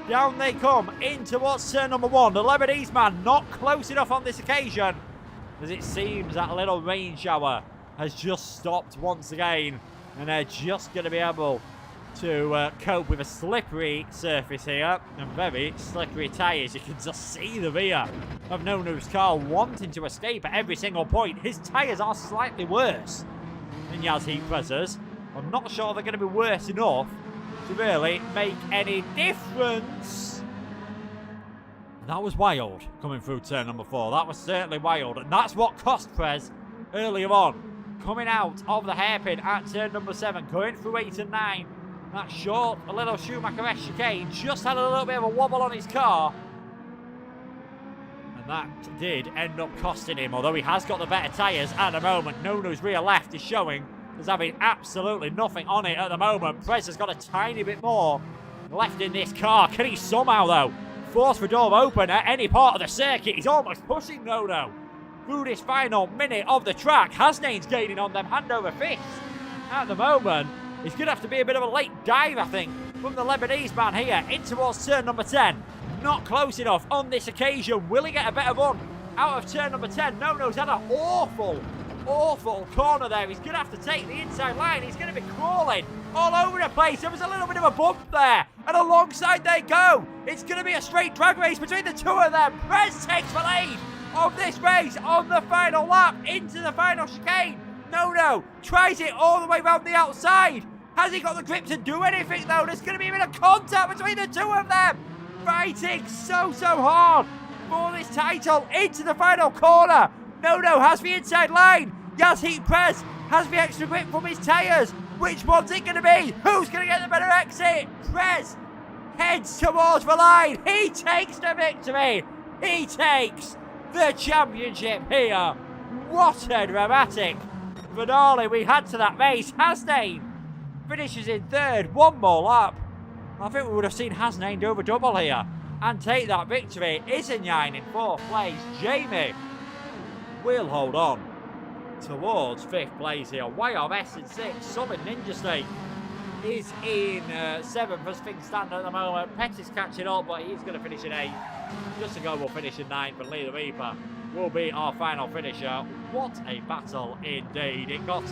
Down they come in towards turn number 1. The Lebanese man not close enough on this occasion, as it seems that little rain shower has just stopped once again, and they're just going to be able to cope with a slippery surface here and very slippery tyres. You can just see the rear of Nono's car wanting to escape at every single point. His tyres are slightly worse than Yazheep Prez's. I'm not sure they're going to be worse enough to really make any difference. That was wild coming through turn number 4. That was certainly wild, and that's what cost Prez earlier on. Coming out of the hairpin at turn number 7, going through 8 and 9. That short, a little Schumacher-esque chicane just had a little bit of a wobble on his car. And that did end up costing him, although he has got the better tyres at the moment. Nono's rear left is showing as having absolutely nothing on it at the moment. Prez has got a tiny bit more left in this car. Can he somehow, though, force the door open at any part of the circuit? He's almost pushing Nono through this final minute of the track. Hasnain's gaining on them hand over fist at the moment. It's going to have to be a bit of a late dive, I think, from the Lebanese man here in towards turn number 10. Not close enough on this occasion. Will he get a better run out of turn number 10? Nono's had an awful corner there. He's going to have to take the inside line. He's going to be crawling all over the place. There was a little bit of a bump there, and alongside they go. It's going to be a straight drag race between the two of them. Prez takes the lead of this race on the final lap into the final chicane. Nono tries it all the way around the outside. Has he got the grip to do anything, though? There's going to be a bit of contact between the two of them. Fighting so hard for this title into the final corner. Nono has the inside line. Yazheep Prez has the extra grip from his tyres. Which one's it going to be? Who's going to get the better exit? Prez heads towards the line. He takes the victory. He takes the championship here. What a dramatic finale we had to that race. Hasnain finishes in 3rd, 1 more lap. I think we would have seen Hasnain do a double here and take that victory. Isenyain in 4th place. Jamie will hold on towards 5th place here. YRS in 6th. Summit Ninja Snake is in 7th as things stand at the moment. Petty's catching up, but he's going to finish in 8th. Just to go, we'll finish in 9th, and Lee the Reaper will be our final finisher. What a battle indeed. It got,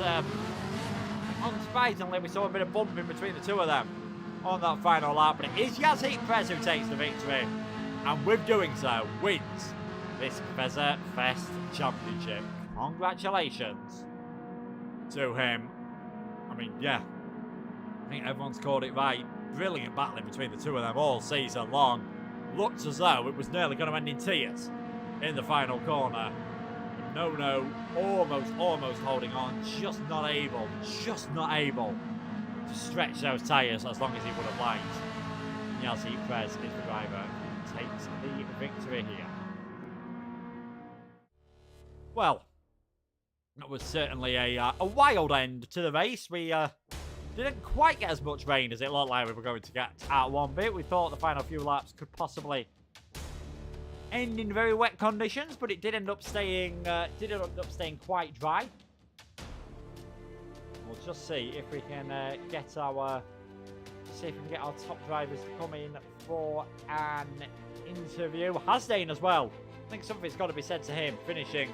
unsurprisingly, we saw a bit of bumping between the two of them on that final lap, but it is Yazid Prez who takes the victory, and with doing so, wins this Fezza Fest Championship. Congratulations to him. I mean, yeah, I think everyone's called it right. Brilliant battling between the two of them all season long. Looked as though it was nearly going to end in tears in the final corner. No, almost holding on, just not able to stretch those tyres as long as he would have liked. Yazid Prez is the driver who takes the victory here. Well, that was certainly a wild end to the race. We didn't quite get as much rain as it looked like we were going to get at one bit. We thought the final few laps could possibly end in very wet conditions, but it did end up staying quite dry. We'll just see if we can get our top drivers to come in for an interview. Hasdane as well. I think something's got to be said to him, finishing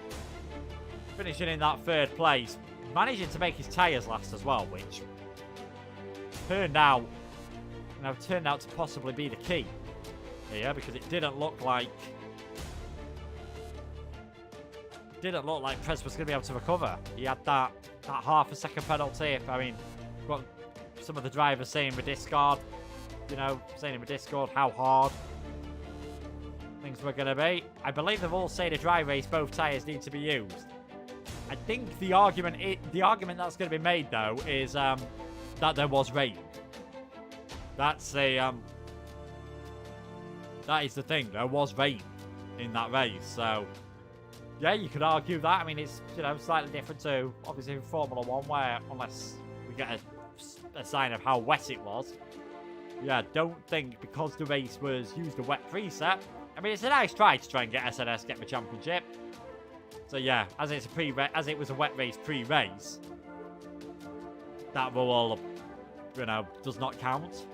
in that 3rd place, managing to make his tyres last as well, which turned out to possibly be the key here, because it didn't look like Prez was going to be able to recover. He had that half a second penalty. I mean, got some of the drivers saying with Discord, how hard things were going to be. I believe they've all said a dry race, both tyres need to be used. I think the argument that's going to be made though is that there was rain. That's that is the thing. There was rain in that race, so yeah, you could argue that. I mean, it's slightly different to obviously Formula 1, where unless we get a sign of how wet it was, yeah, don't think because the race used a wet preset. I mean, it's a nice try to try and get SNS get the championship. So yeah, as it was a wet race pre-race, that rule, does not count.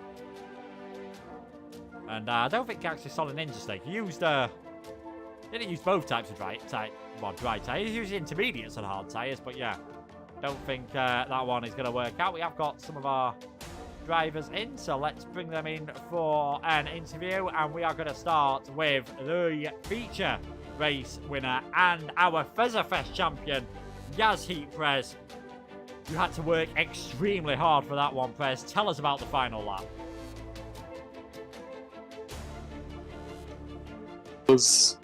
And I don't think he actually saw an interstate. He used didn't use both types of dry tyres. He used intermediates and hard tyres, but yeah, don't think that one is going to work out. We have got some of our drivers in, so let's bring them in for an interview, and we are going to start with the feature race winner and our Fezza Fest champion, Yazid Prez. You had to work extremely hard for that one, Prez. Tell us about the final lap. It was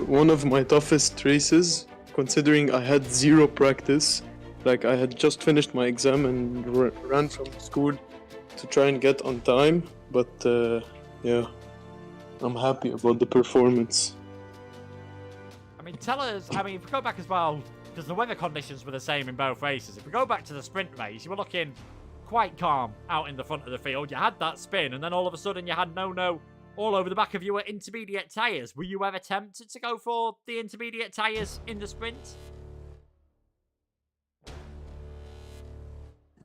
one of my toughest races, considering I had zero practice. Like, I had just finished my exam and ran from school to try and get on time, but yeah, I'm happy about the performance. I mean, tell us, if we go back as well, because the weather conditions were the same in both races. If we go back to the sprint race, you were looking quite calm out in the front of the field. You had that spin, and then all of a sudden you had no all over the back of your intermediate tyres. Were you ever tempted to go for the intermediate tyres in the sprint?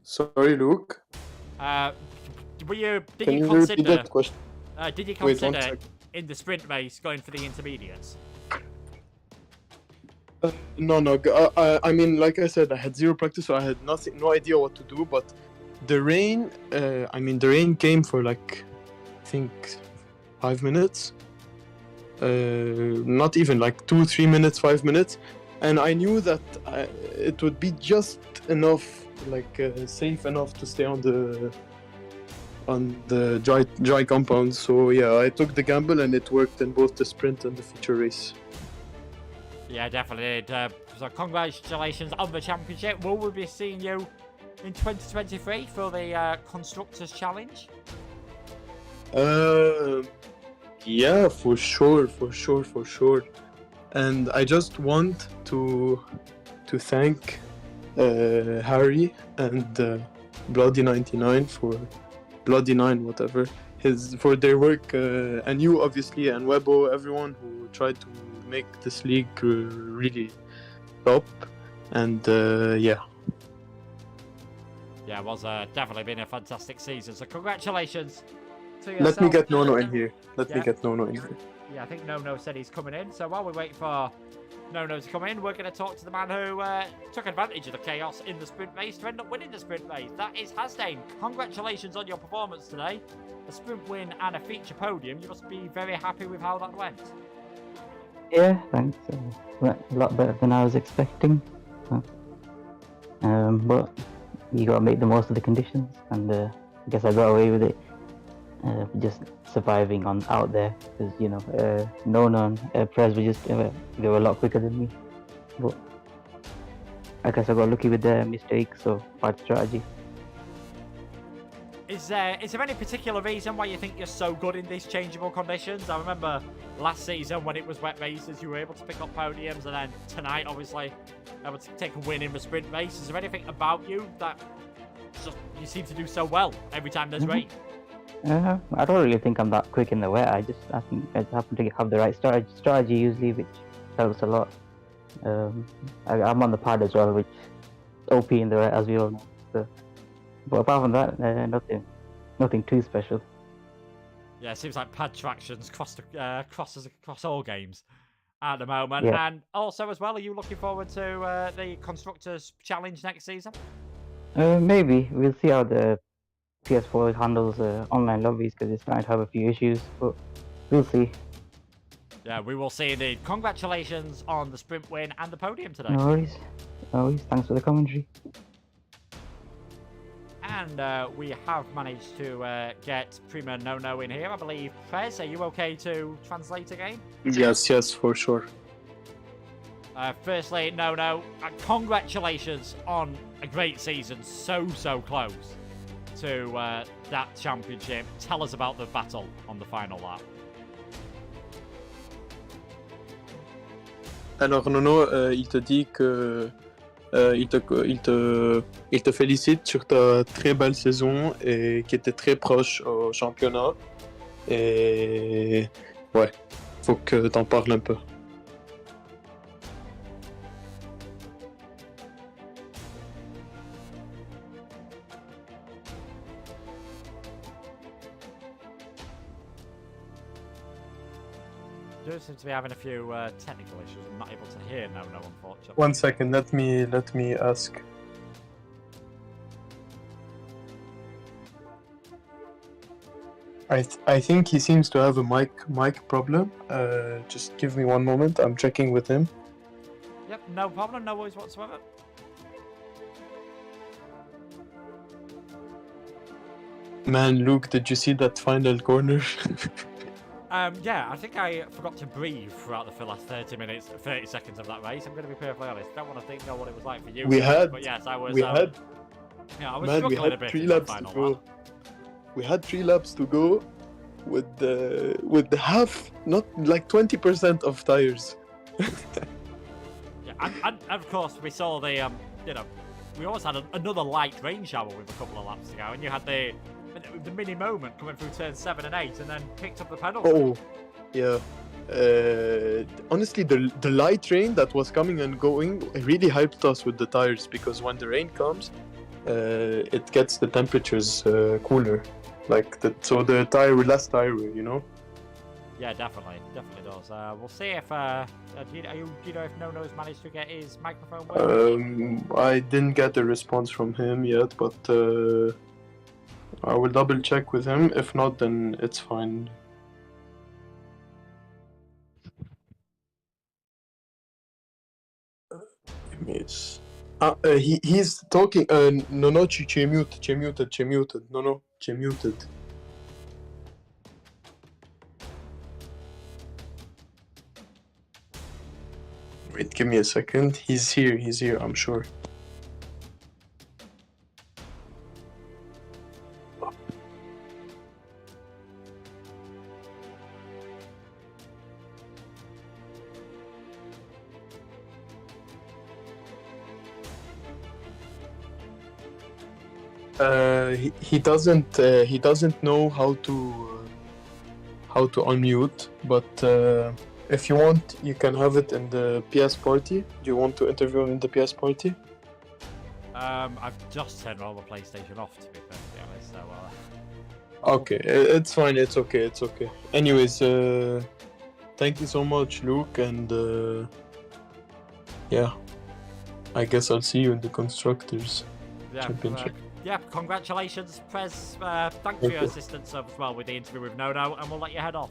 Sorry, Luke. Did you repeat that question? Did you consider in the sprint race going for the intermediates? No. I mean, like I said, I had zero practice, so I had no idea what to do. But the rain, the rain came for like, I think, 5 minutes. Not even like 2-3 minutes, 5 minutes, and I knew that it would be just enough, like safe enough to stay on the dry compound. So yeah, I took the gamble, and it worked in both the sprint and the feature race. Yeah, definitely did. So congratulations on the championship. Will we be seeing you in 2023 for the Constructors Challenge? Yeah, for sure. And I just want to thank Harry and Bloody 99 for Bloody 9, whatever, for their work, and you obviously, and Webo, everyone who tried to make this league really top. And yeah. Yeah, it was definitely been a fantastic season. So congratulations to yourself. Let me get Nono in here. Let me get Nono in here. Yeah, I think Nono said he's coming in. So while we wait for Nono to come in, we're going to talk to the man who took advantage of the chaos in the sprint race to end up winning the sprint race. That is Hasdane. Congratulations on your performance today. A sprint win and a feature podium. You must be very happy with how that went. Yeah, thanks. Went a lot better than I was expecting. But you gotta make the most of the conditions, and I guess I got away with it. Just surviving on out there, because Nona and Prez were just they were a lot quicker than me. But I guess I got lucky with their mistakes or bad strategy. Is there any particular reason why you think you're so good in these changeable conditions? I remember last season when it was wet races, you were able to pick up podiums, and then tonight, obviously, able to take a win in the sprint race. Is there anything about you that you seem to do so well every time there's rain? I don't really think I'm that quick in the wet. I think I happen to have the right strategy usually, which helps a lot. I'm on the pad as well, which is OP in the wet, as we all know. So, but apart from that, nothing too special. Yeah, it seems like pad tractions crosses across all games at the moment. Yeah. And also as well, are you looking forward to the Constructors Challenge next season? Maybe. We'll see how the PS4 handles online lobbies, because it's starting to have a few issues, but we'll see. Yeah, we will see indeed. Congratulations on the sprint win and the podium today. No worries. Thanks for the commentary. And we have managed to get Prima Nono in here. I believe, Fez, are you okay to translate again? Yes, for sure. Firstly, Nono, congratulations on a great season. So close to that championship. Tell us about the battle on the final lap. Alors Nono, il te dit que il te félicite sur ta très belle saison et qui était très proche au championnat. Et ouais, faut que t'en parles un peu. Do seem to be having a few technical issues. I'm not able to hear Nono, unfortunately. 1 second, let me ask. I think he seems to have a mic problem. Just give me 1 moment. I'm checking with him. Yep, no problem, no worries whatsoever. Man, Luke, did you see that final corner? Yeah, I think I forgot to breathe throughout the last 30 seconds of that race. I'm going to be perfectly honest. Don't want to know what it was like for you. But yes, I was. Yeah, I was struggling a bit. 3 laps to go. We had 3 laps to go with the half, not like 20% of tires. Yeah, and of course we saw the we almost had another light rain shower with a couple of laps to go, and you had the mini moment coming through turns 7 and 8, and then picked up the penalty. Oh, yeah. Honestly, the light rain that was coming and going really helped us with the tires, because when the rain comes, it gets the temperatures cooler, so the tire will last tire, you know. Yeah, definitely does. We'll see if do you know if Nono's managed to get his microphone working? I didn't get a response from him yet, but I will double check with him. If not, then it's fine. He's talking. No, c'è muted. No, c'è muted. Wait, give me a second. He's here, I'm sure. He doesn't know how to unmute, but if you want, you can have it in the PS party. Do you want to interview him in the PS party? I've just turned all the PlayStation off, to be perfectly honest. So, Okay, it's fine. It's okay. It's okay. Anyways, thank you so much, Luke, and yeah, I guess I'll see you in the constructors championship. Yeah, congratulations, Prez. Thanks for your assistance as well with the interview with Nono, and we'll let you head off.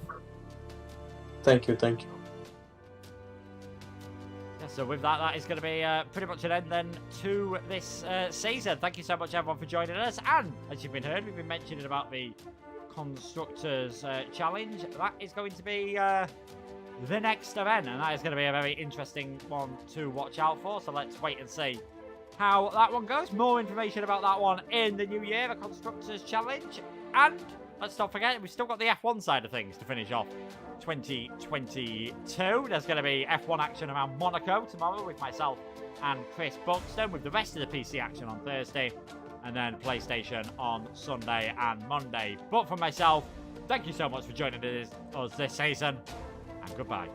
Thank you. Thank you. Yeah, so with that, that is going to be pretty much an end then to this season. Thank you so much, everyone, for joining us. And as you've been heard, we've been mentioning about the Constructors Challenge. That is going to be the next event, and that is going to be a very interesting one to watch out for. So let's wait and see how that one goes. More information about that one in the new year, the Constructors Challenge. And let's not forget, we've still got the F1 side of things to finish off 2022. There's going to be F1 action around Monaco tomorrow with myself and Chris Buxton, with the rest of the PC action on Thursday, and then PlayStation on Sunday and Monday. But for myself, thank you so much for joining us this season, and goodbye.